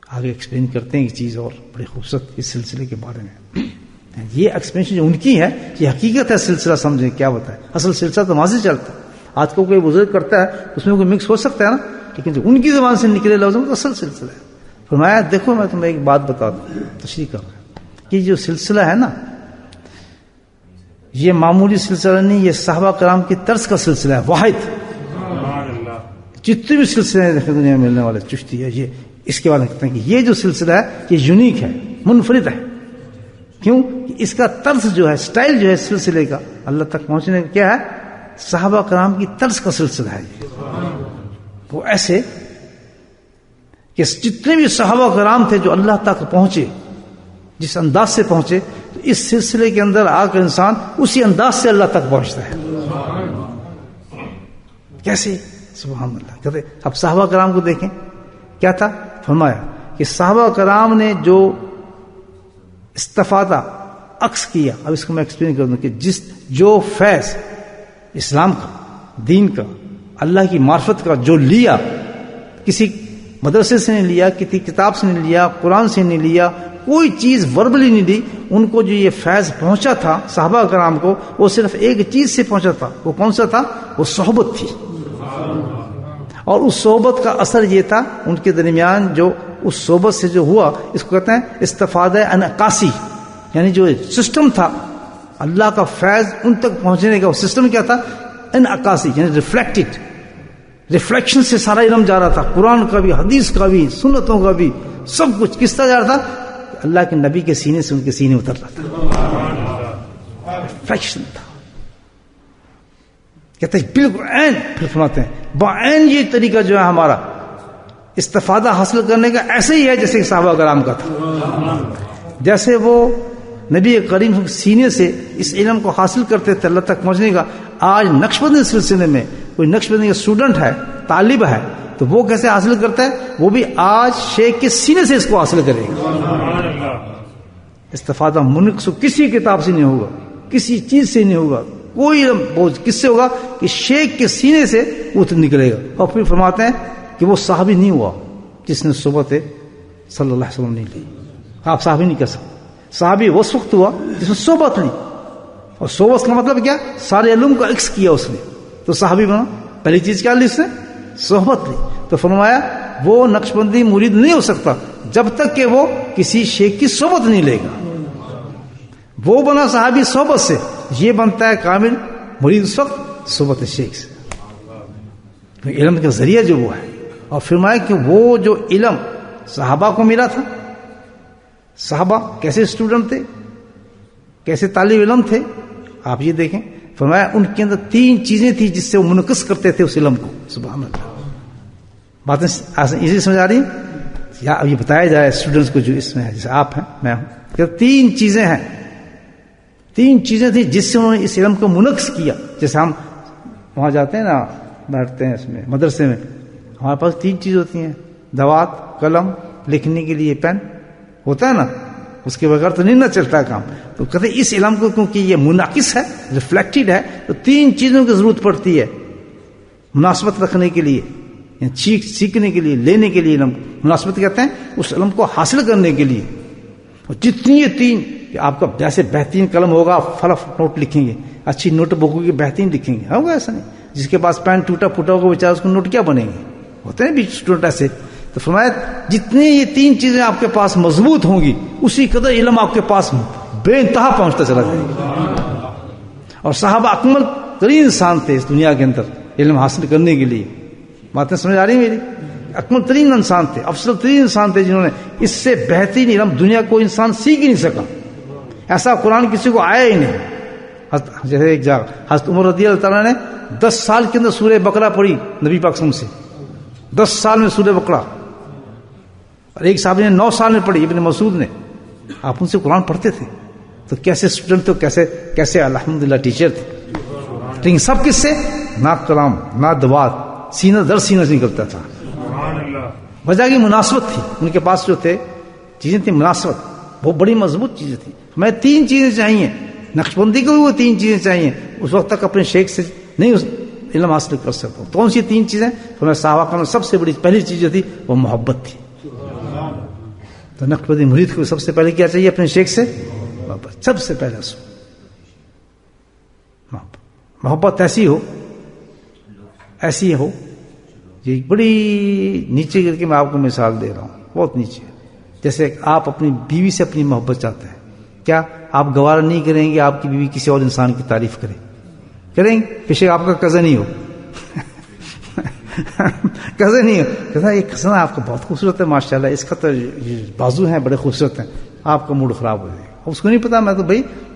آگے ایکسپلین کرتے ہیں یہ چیز اور بڑی خوبصورت اس سلسلے کے بارے میں۔ یہ ایکسپلینیشن جو ان کی ہے یہ حقیقت ہے، سلسلہ سمجھیں کیا بتائے، اصل سلسلہ تو ماضی چلتا ہے، آج کو کوئی بزرگ کرتا ہے اس میں کوئی مکس ہو سکتا ہے نا، لیکن جو ان کی زبان سے نکلے لفظوں کا اصل سلسلہ ہے۔ فرمایا دیکھو میں تمہیں ایک بات بتا دوں، تشریح کر رہا ہوں کہ جو سلسلہ ہے نا یہ معمولی سلسلہ نہیں، یہ صحابہ کرام کی طرز کا سلسلہ ہے، واحد۔ جتنے بھی سلسلے ہیں دنیا میں ملنے والے چشتی ہے، یہ اس کے بارے میں کہتے ہیں کہ یہ جو سلسلہ ہے یہ یونیک ہے، منفرد ہے۔ کیوں؟ کہ اس کا طرز جو ہے، سٹائل جو ہے سلسلے کا اللہ تک پہنچنے کا کیا ہے، صحابہ کرام کی طرز کا سلسلہ ہے یہ۔ وہ ایسے کہ جتنے بھی صحابہ کرام تھے جو اللہ تک پہنچے، جس انداز سے پہنچے، تو اس سلسلے کے اندر آ کر انسان اسی انداز سے اللہ تک پہنچتا ہے۔ کیسے؟ سبحان اللہ۔ کہتے اب صحابہ کرام کو دیکھیں کیا تھا، فرمایا کہ صحابہ کرام نے جو استفادہ عکس کیا، اب اس کو میں ایکسپلین کر دوں کہ جو فیض اسلام کا، دین کا، اللہ کی معرفت کا جو لیا، کسی مدرسے سے نہیں لیا، کسی کتاب سے نہیں لیا، قرآن سے نہیں لیا، کوئی چیز وربلی نہیں دی، ان کو جو یہ فیض پہنچا تھا صحابہ کرام کو، وہ صرف ایک چیز سے پہنچا تھا، وہ کون سا تھا؟ وہ صحبت تھی۔ اور اس صحبت کا اثر یہ تھا ان کے درمیان، جو اس صحبت سے جو ہوا، اس کو کہتے ہیں استفادہ انعکاسی، یعنی جو سسٹم تھا اللہ کا فیض ان تک پہنچنے کا، وہ سسٹم کیا تھا؟ انعکاسی، یعنی ریفلیکٹڈ، ریفلیکشن سے سارا علم جا رہا تھا، قرآن کا بھی، حدیث کا بھی، سنتوں کا بھی، سب کچھ کس طرح جا رہا تھا؟ اللہ کے نبی کے سینے سے ان کے سینے اتر رہا تھا، ریفلیکشن تھا۔ کہتے ہیں بالکل عین، پھر فرماتے ہیں بعین یہ طریقہ جو ہے ہمارا استفادہ حاصل کرنے کا ایسے ہی ہے جیسے صحابہ کرام کا تھا۔ جیسے وہ نبی کریم سینے سے اس علم کو حاصل کرتے تھے اللہ تک پہنچنے کا، آج نقشبندی سلسلے میں کوئی نقشبندی کا اسٹوڈنٹ ہے، طالب ہے، تو وہ کیسے حاصل کرتا ہے؟ وہ بھی آج شیخ کے سینے سے اس کو حاصل کرے گا۔ استفادہ منقص کسی کتاب سے نہیں ہوگا، کسی چیز سے نہیں ہوگا، کوئی علم بوجھ کس سے ہوگا کہ شیخ کے سینے سے وہ نکلے گا۔ اور پھر فرماتے ہیں کہ وہ صحابی نہیں ہوا جس نے صحبت صلی اللہ علیہ وسلم نہیں لی، آپ صحابی نہیں کہہ سکتے۔ صحابی وہ وقت ہوا جس نے صحبت لی، اور صحبت کا مطلب کیا؟ سارے علوم کا عکس کیا اس نے، تو صحابی بنا۔ پہلی چیز کیا لی اس نے؟ صحبت لی۔ تو فرمایا وہ نقشبندی مرید نہیں ہو سکتا جب تک کہ وہ کسی شیخ کی صحبت نہیں لے گا۔ وہ بنا صحابی صحبت سے، یہ بنتا ہے کامل مرید اس وقت صحبت شیخ سے، علم کا ذریعہ جو وہ ہے۔ اور فرمایا کہ وہ جو علم صحابہ کو ملا تھا، صحابہ کیسے اسٹوڈنٹ تھے، کیسے طالب علم تھے، آپ یہ دیکھیں۔ فرمایا ان کے اندر 3 چیزیں تھیں جس سے وہ منعکس کرتے تھے اس علم کو۔ سبحان اللہ، باتیں ایزی سمجھ آ رہی ہیں؟ اب یہ بتایا جائے اسٹوڈنٹس کو جو اس میں ہے، جیسے آپ ہیں میں ہوں، کہ 3 چیزیں ہیں، 3 چیزیں تھیں جس سے انہوں نے اس علم کو منعکس کیا. جیسے ہم وہاں جاتے ہیں نا، بیٹھتے ہیں اس میں مدرسے میں، ہمارے پاس 3 چیز ہوتی ہیں، دوات، قلم، لکھنے کے لیے پین ہوتا ہے نا، اس کے بغیر تو نہیں نہ چلتا کام. تو کہتے ہیں اس علم کو کیونکہ یہ منعکس ہے، ریفلیکٹڈ ہے، تو 3 چیزوں کی ضرورت پڑتی ہے مناسبت رکھنے کے لیے، یعنی سیکھنے کے لیے، لینے کے لیے. علم مناسبت کہتے ہیں اس علم کو حاصل کرنے کے لیے. اور جتنی یہ 3 کہ آپ کا جیسے بہترین قلم ہوگا فلف نوٹ لکھیں گے، اچھی نوٹ بک ہوگی بہترین لکھیں گے، ہوگا ایسا نہیں. جس کے پاس پین ٹوٹا پھوٹا ہوگا بیچارہ، اس کو نوٹ کیا بنے گے، ہوتے ہیں بھی اسٹوڈنٹ ایسے. تو فرمایا جتنی یہ 3 چیزیں آپ کے پاس مضبوط ہوں گی اسی قدر علم آپ کے پاس بے انتہا پہنچتا چلا جائے گا. اور صحابہ اکمل ترین انسان تھے اس دنیا کے اندر علم حاصل کرنے کے لیے. باتیں سمجھ آ رہی میری؟ اکمل ترین انسان تھے، افضل ترین انسان تھے، جنہوں نے اس سے بہترین علم دنیا کو انسان سیکھ ہی نہیں سکا. ایسا قرآن کسی کو آیا ہی نہیں. جیسے ایک جگہ حضرت عمر رضی اللہ تعالیٰ نے 10 سال کے اندر سورہ بقرہ پڑھی نبی پاک صلی اللہ علیہ وسلم سے، 10 سال میں سورہ بقرہ. اور ایک صاحب نے 9 سال میں پڑھی، ابن مسعود نے. آپ ان سے قرآن پڑھتے تھے تو کیسے اسٹوڈنٹ، تو کیسے الحمدللہ ٹیچر تھے. لیکن سب کس سے؟ نہ کلام نہ دوات، سینہ در سینہ سے نکلتا تھا. وجہ کی مناسبت تھی ان کے پاس، جو تھے چیزیں تھیں مناسبت، بہت بڑی مضبوط چیزیں تھیں. ہمیں 3 چیزیں چاہیے، نقشبندی کو بھی وہ 3 چیزیں چاہیے. اس وقت تک اپنے شیخ سے نہیں علم حاصل کر سکتا. کون سی 3 چیزیں؟ ہمیں صحابہ میں سب سے بڑی پہلی چیز جو تھی وہ محبت تھی. تو نقشبندی مرید کو سب سے پہلے کیا چاہیے؟ اپنے شیخ سے محبت. سب سے پہلے محبت ایسی ہو. یہ بڑی نیچے گر کے میں آپ کو مثال دے رہا ہوں، بہت نیچے. جیسے آپ اپنی بیوی سے اپنی محبت چاہتے ہیں، کیا آپ گوارا نہیں کریں گے آپ کی بیوی کسی اور انسان کی تعریف کریں گے؟ پیچھے آپ کا کزن ہی ہو کزن ہی ہو، کہتا ہے یہ کزن آپ کا بہت خوبصورت ہے ماشاءاللہ، اس کا تو بازو ہیں بڑے خوبصورت ہیں، آپ کا موڈ خراب ہو جائے گا. اس کو نہیں پتا میں تو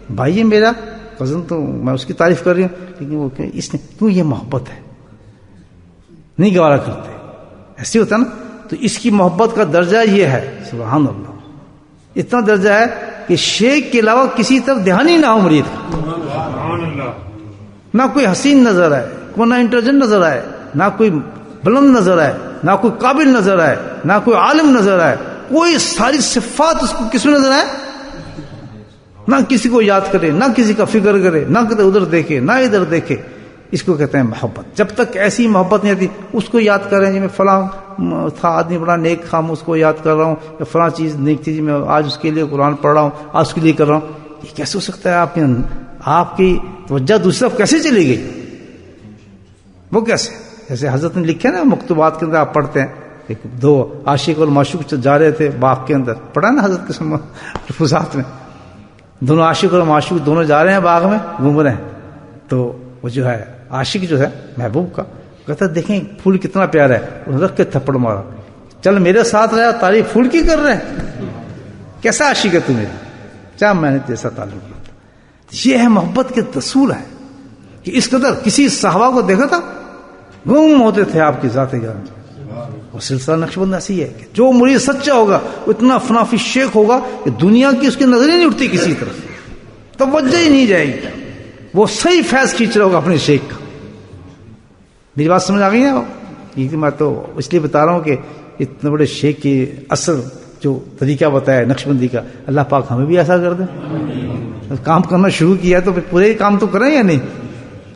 بھائی ہے میرا کزن، تو میں اس کی تعریف کر رہی ہوں، لیکن وہ کہ اس نے کیوں، یہ محبت ہے، نہیں گوارا کرتے. ایسے ہوتا نا. تو اس کی محبت کا درجہ یہ ہے، سبحان اللہ، اتنا درجہ ہے کہ شیخ کے علاوہ کسی طرف دھیان ہی نہ ہو مرید کا. نہ کوئی حسین نظر آئے، کوئی نہ انٹیلیجنٹ نظر آئے، نہ کوئی بلند نظر آئے، نہ کوئی قابل نظر آئے، نہ کوئی عالم نظر آئے، کوئی ساری صفات اس کو کس میں نظر آئے، نہ کسی کو یاد کرے، نہ کسی کا فکر کرے، نہ کدھر ادھر دیکھے نہ ادھر دیکھے. اس کو کہتے ہیں محبت. جب تک ایسی محبت نہیں آتی اس کو یاد کر رہے ہیں، جی میں فلاں تھا آدمی بڑا نیک تھا، میں اس کو یاد کر رہا ہوں، یا فلاں چیز نیک تھی، جی میں آج اس کے لیے قرآن پڑھ رہا ہوں، آج اس کے لیے کر رہا ہوں. یہ کیسے ہو سکتا ہے؟ آپ کی توجہ دوسری طرف کیسے چلی گئی؟ وہ کیسے؟ جیسے حضرت نے لکھا نا مکتوبات کے اندر، آپ پڑھتے ہیں، 2 عاشق اور معشوق جا رہے تھے باغ کے اندر، پڑھا نا حضرت کے ملفوظات میں، دونوں عاشق اور معشوق دونوں جا رہے ہیں باغ میں گھوم رہے ہیں. تو وہ جو ہے عاشق جو ہے محبوب کا کہتا ہے دیکھیں پھول کتنا پیارا ہے، انہوں نے رکھ کے تھپڑ مارا، چل میرے ساتھ رہا، تعریف پھول کی کر رہے ہیں، کیسا عاشق ہے تو میرا، چاہ میں نے جیسا تعلق کیا. یہ ہے محبت کے اصول ہے کہ اس قدر کسی صحابہ کو دیکھا تھا گم ہوتے تھے آپ کی ذات گرامی. اور سلسلہ نقشبند ایسی ہے کہ جو مرید سچا ہوگا اتنا فنافی شیخ ہوگا کہ دنیا کی اس کی نظر ہی نہیں اٹھتی کسی طرف، توجہ ہی نہیں جائے گی، وہ صحیح فیض کھینچ رہا ہوگا اپنے شیخ کا. میری بات سمجھ آ گئی نا؟ یہ میں تو اس لیے بتا رہا ہوں کہ اتنے بڑے شیخ کی اصل جو طریقہ بتایا نقشبندی کا، اللہ پاک ہمیں بھی ایسا کر دے. کام کرنا شروع کیا تو پھر پورے کام تو کریں یا نہیں؟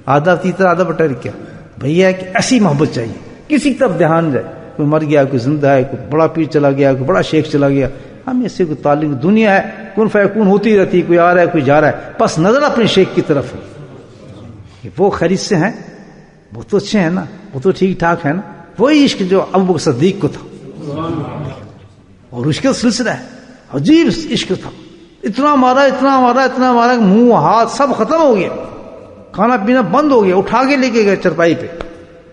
آدھا تیسرا آدھا بٹا کیا بھیا ہے کہ ایسی محبت چاہیے، کسی طرف دھیان جائے، کوئی مر گیا، کوئی زندہ ہے، کوئی بڑا پیر چلا گیا، کوئی بڑا شیخ چلا گیا، ہم اس سے کوئی تعلق، دنیا ہے کن فیکون ہوتی رہتی، کوئی آ رہا ہے کوئی جا رہا ہے، بس نظر اپنے شیخ کی طرف ہے. وہ خرید سے ہیں، وہ تو اچھے ہیں نا، وہ تو ٹھیک ٹھاک ہے نا. وہی عشق جو ابو بکر صدیق کو تھا، اور اس کا سلسلہ ہے عجیب عشق تھا. اتنا مارا کہ منہ ہاتھ سب ختم ہو گیا، کھانا پینا بند ہو گیا. اٹھا کے لے کے گئے چرپائی پہ،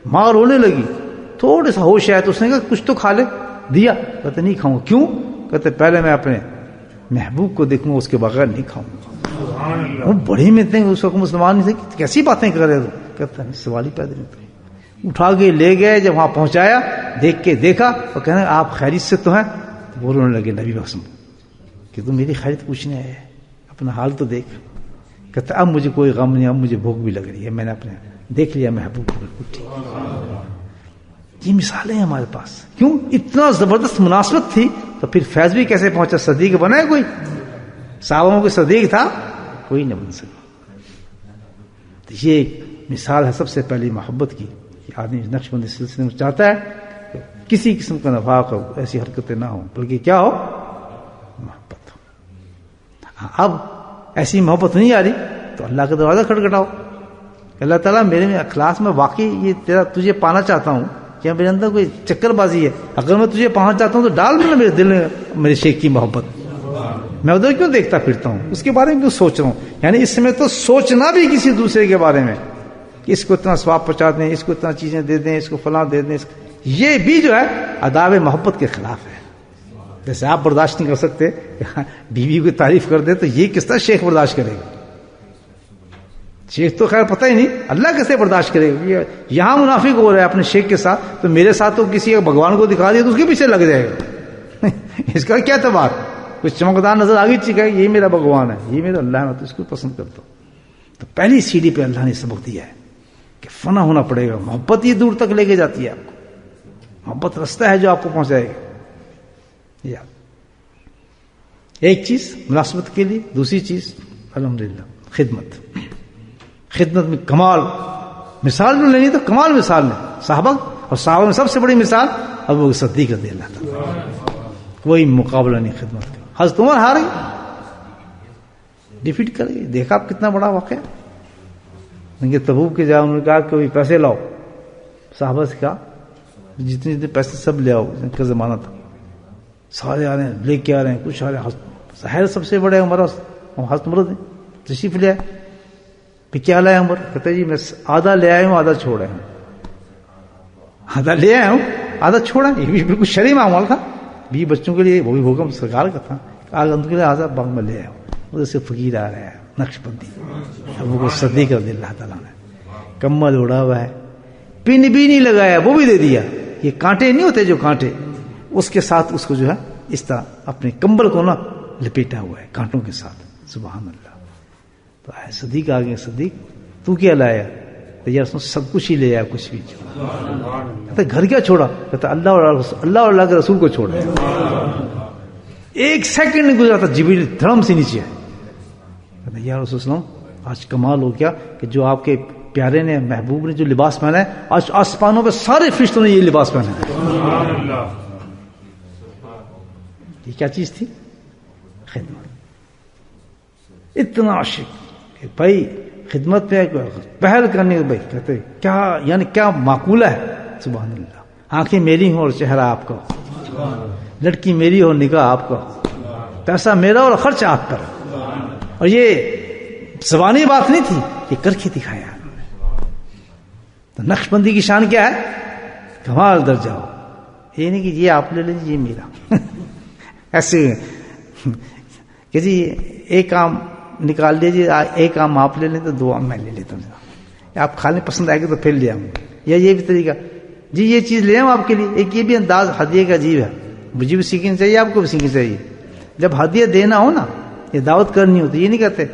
ماں رونے لگی، تھوڑا سا ہوش آیا تو اس نے کہا کچھ تو کھا لے، دیا. کہتے نہیں کھاؤں. کیوں؟ کہتے پہلے میں اپنے محبوب کو دیکھوں گا، اس کے بغیر نہیں کھاؤں گا. وہ بڑی میں تھے، اس وقت مسلمان نہیں تھے، کیسی باتیں کر رہے تھے. کہتا نہیں، سوال ہی پیدا نہیں تھا. اٹھا کے لے گئے، جب وہاں پہنچایا دیکھ کے دیکھا اور کہنا آپ خیریت سے تو ہیں؟ تو وہ رونے لگے نبی قسم کہ تم میری خیریت پوچھنے آئے، اپنا حال تو دیکھ. کہتا اب مجھے کوئی غم نہیں، اب مجھے بھوک بھی لگ رہی ہے، میں نے اپنے دیکھ لیا محبوب کو بالکل ٹھیک. یہ مثالیں ہیں ہمارے پاس. کیوں؟ اتنا زبردست مناسبت تھی تو پھر فیض بھی کیسے پہنچا؟ صدیق بنا ہے کوئی؟ صحابہ میں کوئی صدیق تھا؟ کوئی نہ بن سکا. تو یہ ایک مثال ہے سب سے پہلی محبت کی کہ آدمی نقشبندی سلسلے میں چاہتا ہے کہ کسی قسم کا نفاق ہو، ایسی حرکتیں نہ ہوں، بلکہ کیا ہو؟ محبت ہو. اب ایسی محبت نہیں آ رہی تو اللہ کا دروازہ کھٹکھٹاؤ. اللہ تعالیٰ میرے اخلاص میں واقعی یہ تجھے پانا چاہتا ہوں، کیا میرے اندر کوئی چکر بازی ہے؟ اگر میں تجھے پانا چاہتا ہوں تو ڈال دینا میرے دل میں میرے شیخ کی محبت. میں ادھر کیوں دیکھتا پھرتا ہوں؟ اس کے بارے میں کیوں سوچ رہا ہوں؟ یعنی اس میں تو سوچنا بھی کسی دوسرے کے بارے میں کہ اس کو اتنا ثواب پہنچا دیں، اس کو اتنا چیزیں دے دیں، اس کو فلاں دے دیں، یہ بھی جو ہے آداب محبت کے خلاف ہے. جیسے آپ برداشت نہیں کر سکتے بیوی کو تعریف کر دے، تو یہ کس طرح شیخ برداشت کرے گا؟ شیخ تو خیر پتہ ہی نہیں، اللہ کیسے برداشت کرے گا؟ یہاں منافق ہو رہا ہے اپنے شیخ کے ساتھ، تو میرے ساتھ تو کسی بھگوان کو دکھا دیا تو اس کے پیچھے لگ جائے گا. اس کا کیا اعتبار؟ کچھ چمکدار نظر آگے چکا ہے، یہ میرا بھگوان ہے، یہ میرا اللہ ہے، میں تو اس کو پسند کرتا ہوں. تو پہلی سیڑھی پہ اللہ نے سبق دیا ہے کہ فنا ہونا پڑے گا. محبت یہ دور تک لے کے جاتی ہے آپ کو. محبت رستہ ہے جو آپ کو پہنچائے گا. ایک چیز مناسبت کے لیے، دوسری چیز الحمدللہ خدمت. خدمت میں کمال مثال جو لینی تو کمال مثال لیں. صحابہ اور صحابہ میں سب سے بڑی مثال ابو صدیق رضی اللہ تعالیٰ. کوئی مقابلہ نہیں خدمت کا. حضرت عمر ہار گئی، ڈیفیٹ کر گئی. دیکھا آپ کتنا بڑا واقعہ. تبوک کے جا انہوں نے کہا کہ پیسے لاؤ. صحابہ سے کہا جتنے جتنے پیسے سب لے آؤ. ان کا زمانہ تھا، سارے آ رہے ہیں، لے کے آ رہے ہیں، کچھ آ رہے ہیں. ظاہر سب سے بڑے عمر حضرت عمر تشریف لے آئے. پھر کیا لائے عمر؟ کہتے جی میں آدھا لے آیا ہوں، آدھا چھوڑ آیا ہوں. آدھا لے آیا ہوں، آدھا چھوڑا. یہ بھی بالکل شرعی معاملہ تھا. 20 بچوں کے لیے وہ بھی حکم سرکار کا تھا. آج ان کے لیے آدھا باغ میں لے آیا ہوں. ادھر سے فقیر آ رہا ہے نقشبندی ابو صدیق رضی اللہ تعالیٰ نے. کمل اڑا ہوا ہے، پن بھی نہیں لگایا، وہ بھی دے دیا. یہ کانٹے نہیں ہوتے جو کانٹے، اس کے ساتھ اس کو جو ہے اس طرح اپنے کمبل کو نا لپیٹا ہوا ہے کانٹوں کے ساتھ. سبحان اللہ. تو صدیق آ گئے. صدیق تو کیا لایا؟ تو یار سب کچھ ہی لے آیا، کچھ بھی. کہتا گھر کیا چھوڑا؟ کہتا اللہ اور اللہ کے رسول کو چھوڑا. ایک سیکنڈ نہیں گزرا تھا جبریل دھڑم سے نیچے آئے. کہتا یا رسول اللہ آج کمال ہو گیا کہ جو آپ کے پیارے نے، محبوب نے جو لباس پہنا ہے، آج آسمانوں پہ سارے فرشتوں نے یہ لباس پہنا ہے. یہ کیا چیز تھی؟ خدمت. اتنا عاشق کہ بھائی خدمت پہ پہل کرنے کے. بھائی کہتے کیا یعنی کیا معقولہ ہے. سبحان اللہ. آنکھیں میری ہوں اور چہرہ آپ کا ہو، لڑکی میری ہو نگاہ آپ کا ہو، پیسہ میرا اور خرچ آپ پر. اور یہ زبانی بات نہیں تھی، یہ کر کے دکھایا. تو نقش بندی کی شان کیا ہے؟ کمال درجہ ہو. یہ نہیں کہ یہ آپ لے لیجیے، یہ میرا. ایسے کہ جی ایک کام نکال لیجیے، ایک کام آپ لے لیں تو 2 کام میں لے لیتا ہوں. آپ کھانے پسند آئے گا تو پھر لے آؤں. یا یہ بھی طریقہ، جی یہ چیز لے آؤں آپ کے لیے. ایک یہ بھی انداز ہدیے کا عجیب ہے. مجھے بھی سیکھنی چاہیے، آپ کو بھی سیکھنی چاہیے. جب ہدیہ دینا ہو نا، یہ دعوت کرنی ہوتی، یہ نہیں کہتے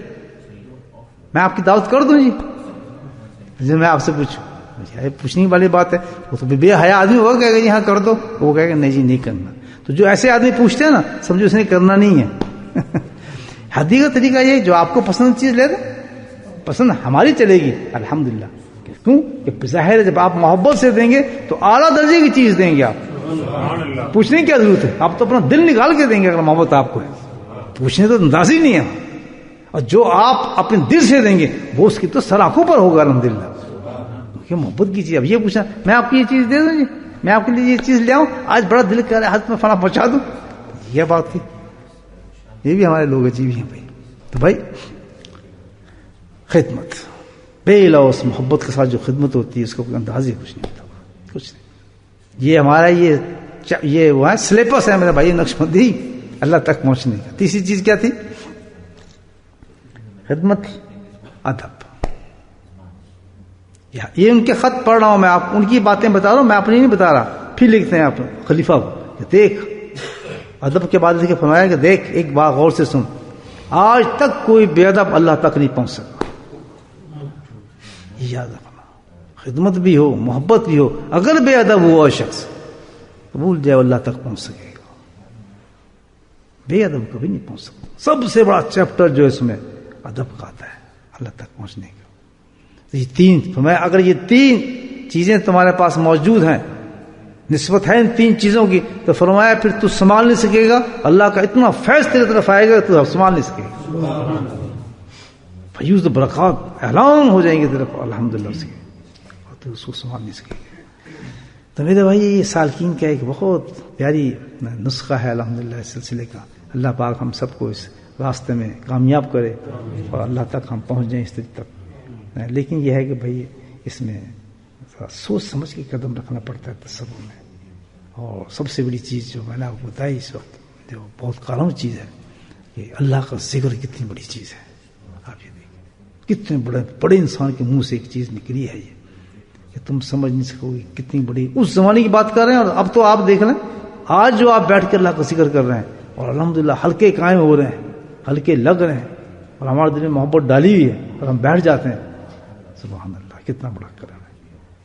میں آپ کی دعوت کر دوں جی میں آپ سے پوچھوں. پوچھنے والی بات ہے. وہ تو بے حیا آدمی ہوگا کہے گا جی ہاں کر دو، وہ کہے گا نہیں جی نہیں کرنا. تو جو ایسے آدمی پوچھتے ہیں نا، سمجھو اس نے کرنا نہیں ہے. ہدیے کا طریقہ یہ جو آپ کو پسند چیز لے دیں، پسند ہماری چلے گی الحمدللہ. کیوں کہ ظاہر ہے جب آپ محبت سے دیں گے تو اعلیٰ درجے کی چیز دیں گے. آپ پوچھنے کی کیا ضرورت ہے؟ آپ تو اپنا دل نکال کے دیں گے. اگر محبت آپ کو ہے، پوچھنے تو انداز ہی نہیں ہے. اور جو آپ اپنے دل سے دیں گے وہ اس کی تو سراخوں پر ہوگا الحمدللہ. کہ محبت کی چیز. اب یہ پوچھنا میں آپ کی یہ چیز دے دوں جی، میں آپ کے لیے یہ چیز لے آؤں، آج بڑا دل کر رہا ہے ہاتھ میں فلاں پہنچا دوں. یہ بات تھی. یہ بھی ہمارے لوگ عجیب ہیں بھائی. تو بھائی خدمت بے لوث محبت کے ساتھ جو خدمت ہوتی ہے اس کو کوئی انداز ہی کچھ نہیں ہوتا. کچھ نہیں. یہ ہمارا یہ وہ ہے سلیپس ہے میرا بھائی نقش بندی اللہ تک پہنچنے کا. تیسری چیز کیا تھی؟ خدمت تھی. ادب. یہ ان کے خط پڑھ رہا ہوں میں، آپ ان کی باتیں بتا رہا ہوں، میں اپنی نہیں بتا رہا. پھر لکھتے ہیں آپ خلیفہ کو، دیکھ ادب کے بعد لکھ کے فرمایا کہ دیکھ ایک بات غور سے سن، آج تک کوئی بے ادب اللہ تک نہیں پہنچ سکا. یاد رکھنا، خدمت بھی ہو محبت بھی ہو، اگر بے ادب ہوا شخص بھول جائے اللہ تک پہنچ سکے گا. بے ادب کبھی نہیں پہنچ سکتا. سب سے بڑا چیپٹر جو اس میں ادب کا آتا ہے اللہ تک پہنچنے کا. یہ تین فرمایا اگر یہ تین چیزیں تمہارے پاس موجود ہیں، نسبت ہے ان تین چیزوں کی، تو فرمایا پھر تو سنبھال نہیں سکے گا، اللہ کا اتنا فیض تیرے طرف آئے گا تو سنبھال نہیں سکے گا. فیوز برکات اعلان ہو جائیں گے طرف الحمدللہ سے، اور تو اس کو سنبھال نہیں سکے گا. تو میرے بھائی یہ سالکین کا ایک بہت پیاری نسخہ ہے الحمدللہ اس سلسلے کا. اللہ پاک ہم سب کو اس راستے میں کامیاب کرے اور اللہ تک ہم پہنچ جائیں اس تک. لیکن یہ ہے کہ بھائی اس میں سوچ سمجھ کے قدم رکھنا پڑتا ہے تصور میں. اور سب سے بڑی چیز جو میں نے آپ کو بتائی اس وقت جو بہت کارم چیز ہے کہ اللہ کا ذکر کتنی بڑی چیز ہے. آپ یہ دیکھیں کتنے بڑے انسان کے منہ سے ایک چیز نکلی ہے یہ کہ تم سمجھ نہیں سکو گے کتنی بڑی. اس زمانے کی بات کر رہے ہیں اور اب تو آپ دیکھ لیں آج جو آپ بیٹھ کے اللہ کا ذکر کر رہے ہیں اور الحمدللہ ہلکے قائم ہو رہے ہیں، ہلکے لگ رہے ہیں اور ہمارے دل میں محبت ڈالی ہوئی ہے اور ہم بیٹھ جاتے ہیں. سبحان اللہ کتنا بڑا کرم ہے.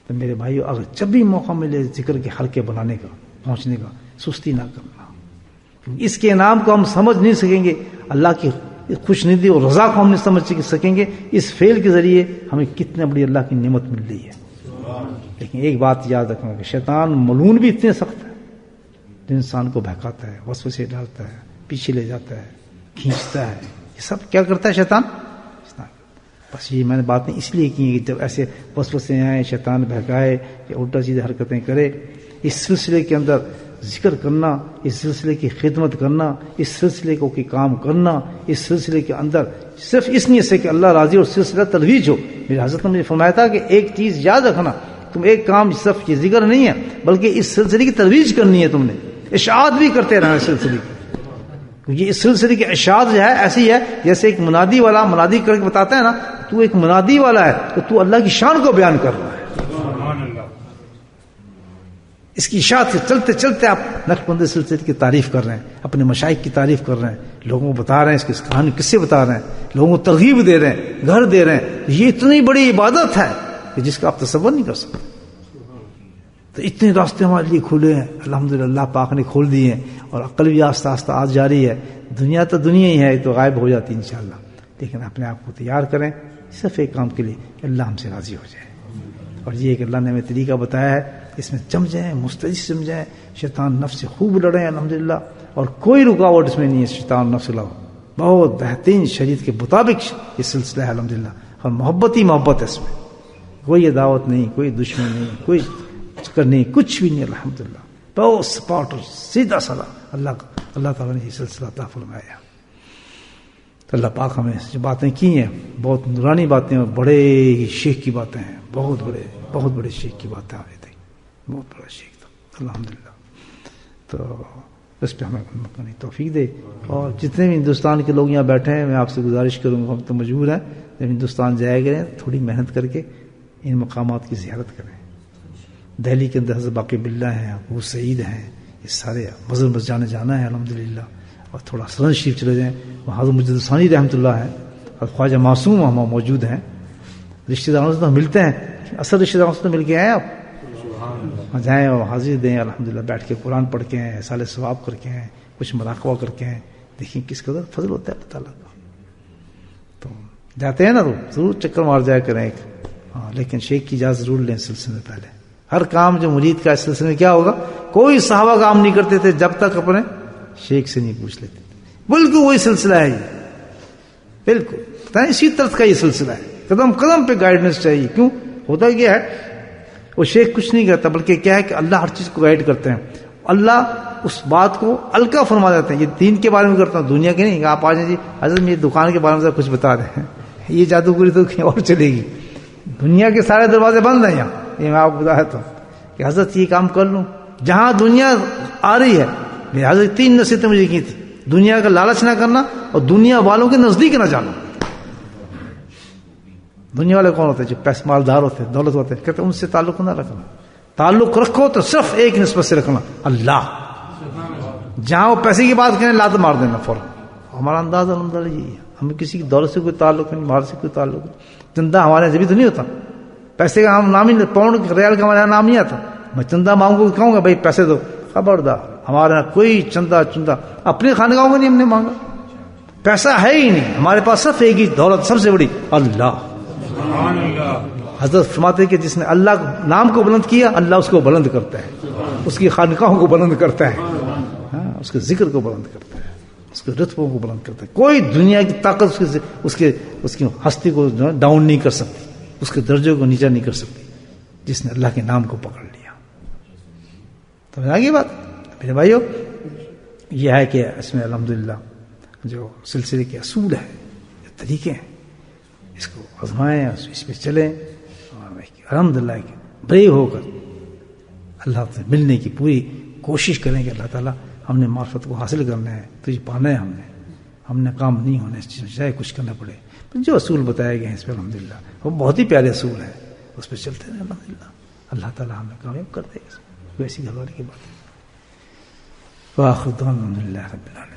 تو میرے بھائیو اگر جب بھی موقع ملے ذکر کے حلقے بنانے کا پہنچنے کا سستی نہ کرنا، کیونکہ اس کے انعام کو ہم سمجھ نہیں سکیں گے، اللہ کی خوش ندی اور رضا کو ہم نہیں سمجھ سکیں گے. اس فعل کے ذریعے ہمیں کتنے بڑی اللہ کی نعمت مل رہی ہے. لیکن ایک بات یاد رکھنا کہ شیطان ملعون بھی اتنے سخت ہے جو انسان کو بہکاتا ہے، وسوسے ڈالتا ہے، پیچھے لے جاتا ہے، کھینچتا ہے. یہ سب کیا کرتا ہے شیطان؟ بس یہ میں نے باتیں اس لیے کی کہ جب ایسے وسوسے آئیں، شیطان بہکائے کہ الٹا سیدھے حرکتیں کرے، اس سلسلے کے اندر ذکر کرنا، اس سلسلے کی خدمت کرنا، اس سلسلے کو کی کام کرنا، اس سلسلے کے اندر صرف اس نیت سے کہ اللہ راضی اور سلسلہ ترویج ہو. میرے حضرت نے مجھے فرمایا تھا کہ ایک چیز یاد رکھنا، تم ایک کام صرف یہ ذکر نہیں ہے بلکہ اس سلسلے کی ترویج کرنی ہے. تم نے اشاعت بھی کرتے رہنا اس سلسلے کی، کیونکہ اس سلسلے کی اشاعت جو ہے ایسی ہے جیسے ایک منادی والا منادی کر کے بتاتا ہے نا، تو ایک منادی والا ہے تو تو اللہ کی شان کو بیان کر رہا ہے. اس کی اشاعت سے چلتے چلتے آپ نقشبندی سلسلے کی تعریف کر رہے ہیں، اپنے مشائخ کی تعریف کر رہے ہیں، لوگوں کو بتا رہے ہیں اس کی کہانی کس سے بتا رہے ہیں، لوگوں کو ترغیب دے رہے ہیں، گھر دے رہے ہیں. یہ اتنی بڑی عبادت ہے کہ جس کا آپ تصور نہیں کر سکتے. تو اتنے راستے ہمارے لیے کھلے ہیں الحمدللہ، اللہ پاک نے کھول دیے ہیں اور عقل بھی آہستہ آہستہ آ جا رہی ہے. دنیا تو دنیا ہی ہے، تو غائب ہو جاتی ہے انشاءاللہ، لیکن اپنے آپ کو تیار کریں صرف ایک کام کے لیے کہ اللہ ہم سے راضی ہو جائے. اور یہ کہ اللہ نے ہمیں طریقہ بتایا ہے اس میں جم جائیں، مستعد سم جائیں، شیطان نفس سے خوب لڑیں الحمدللہ، اور کوئی رکاوٹ اس میں نہیں ہے. شیطان نفس لڑو بہت بہترین شریعت کے مطابق یہ سلسلہ ہے الحمدللہ، اور محبت ہی محبت ہے اس میں، کوئی عداوت نہیں، کوئی دشمن نہیں، کوئی چکر نہیں، کچھ بھی نہیں الحمدللہ. بہت سپاٹ اور سیدھا سادہ اللہ تعالیٰ نے یہ سلسلہ عطا فرمایا. تو اللہ پاک ہمیں جو باتیں کی ہیں بہت نورانی باتیں اور بڑے شیخ کی باتیں ہیں، بہت بڑے شیخ کی باتیں آ رہی تھی، بہت بڑا شیخ تھا الحمدللہ. تو اس پہ ہمیں توفیق دے. اور جتنے بھی ہندوستان کے لوگ یہاں بیٹھے ہیں میں آپ سے گزارش کروں گا، ہم تو مجبور ہیں جب ہندوستان جائے گئے تھوڑی محنت کر کے ان مقامات کی زیارت کریں. دہلی کے اندر حضرت باقی باللہ ہیں، ابو سعید ہیں، یہ سارے مزر مسجد جانا ہے الحمدللہ. اور تھوڑا سرن شریف چلے جائیں، وہاں حضرت مجد ثانی رحمۃ اللہ ہے اور خواجہ معصوم وہاں موجود ہیں. رشتہ داروں سے تو ملتے ہیں، اصل رشتہ داروں سے تو مل کے آئے آپ، وہاں جائیں اور حاضری دیں الحمدللہ، بیٹھ کے قرآن پڑھ کے ہیں، سال ثواب کر کے ہیں، کچھ مراقبہ کر کے ہیں. دیکھیں کس قدر فضل ہوتا ہے اللہ تعالیٰ کا. تو جاتے ہیں نا تو ضرور چکر مار جایا کریں ایک، ہاں، لیکن شیخ کی اجازت ضرور لیں سلسلے میں. پہلے ہر کام جو مرید کا اس سلسلے میں کیا ہوگا، کوئی صحابہ کام نہیں کرتے تھے جب تک اپنے شیخ سے نہیں پوچھ لیتے. بالکل وہی سلسلہ ہے یہ، بالکل اسی طرح کا یہ سلسلہ ہے. قدم قدم پہ گائیڈنس چاہیے. کیوں ہوتا کیا ہے، وہ شیخ کچھ نہیں کرتا بلکہ کیا ہے کہ اللہ ہر چیز کو گائیڈ کرتے ہیں. اللہ اس بات کو الکا فرما دیتے ہیں. یہ دین کے بارے میں کرتا ہوں، دنیا کے نہیں. آپ آ جائیں جی حضرت میری دکان کے بارے میں کچھ بتا دیں، یہ جادوگری تو کہیں اور چلے گی. دنیا کے سارے دروازے بند ہیں یہاں. یہ میں آپ کو بتا دیتا ہوں کہ حضرت یہ کام کر لوں، جہاں دنیا آ رہی ہے. میرے حضرت 3 نصیحتیں مجھے کی تھی، دنیا کا لالچ نہ کرنا اور دنیا والوں کے نزدیک نہ جانا. دنیا والے کون ہوتے ہیں؟ جو پیسہ مالدار ہوتے ہیں، دولت ہوتے ہیں، کہتے ہیں ان سے تعلق نہ رکھنا. تعلق رکھو تو صرف ایک نسبت سے رکھنا، اللہ. جہاں وہ پیسے کی بات کریں لات مار دینا فوراً. ہمارا انداز الحمدللہ یہی ہے. ہمیں کسی کی دولت سے کوئی تعلق نہیں، مال سے کوئی تعلق نہیں. چندہ ہمارے یہاں جبھی تو نہیں ہوتا. پیسے کا نام ہی پاؤنڈ ریال کا ہمارے یہاں نام نہیں آتا. میں چندہ مانگوں گا، کہوں گا بھائی پیسے دو، خبردار. ہمارے یہاں کوئی چندہ اپنی خانقاہوں میں نہیں ہم نے مانگا. پیسہ ہے ہی نہیں ہمارے پاس. صرف ایک ہی دولت سب سے بڑی، اللہ. حضرت فرماتے کہ جس نے اللہ نام کو بلند کیا اللہ اس کو بلند کرتا ہے، اس کی خانقاہوں کو بلند کرتا ہے، اس کے ذکر کو بلند کرتا ہے، اس کے رتبوں کو بلند کرتا ہے. کوئی دنیا کی طاقت اس کی ہستی کو ڈاؤن نہیں کر سکتی، اس کے درجے کو نیچا نہیں کر سکتی جس نے اللہ کے نام کو پکڑ لیا. تو آگے بات میرے بھائیو یہ ہے کہ اس میں الحمدللہ جو سلسلے کے اصول ہیں، طریقے ہیں، اس کو آزمائیں، اس پہ چلیں، اور الحمدللہ بڑے ہو کر اللہ سے ملنے کی پوری کوشش کریں کہ اللہ تعالیٰ ہم نے معرفت کو حاصل کرنا ہے، تجھے پانا ہے، ہم نے کام نہیں ہونا چاہے کچھ کرنا پڑے. جو اصول بتائے گئے ہیں اس پہ الحمدللہ وہ بہت ہی پیارے اصول ہیں، اس پہ چلتے ہیں الحمدللہ. اللہ تعالیٰ ہمیں کامیاب کر دے گا. ویسی گھر والے کی بات. واخر دعوانا الحمدللہ رب العالمین.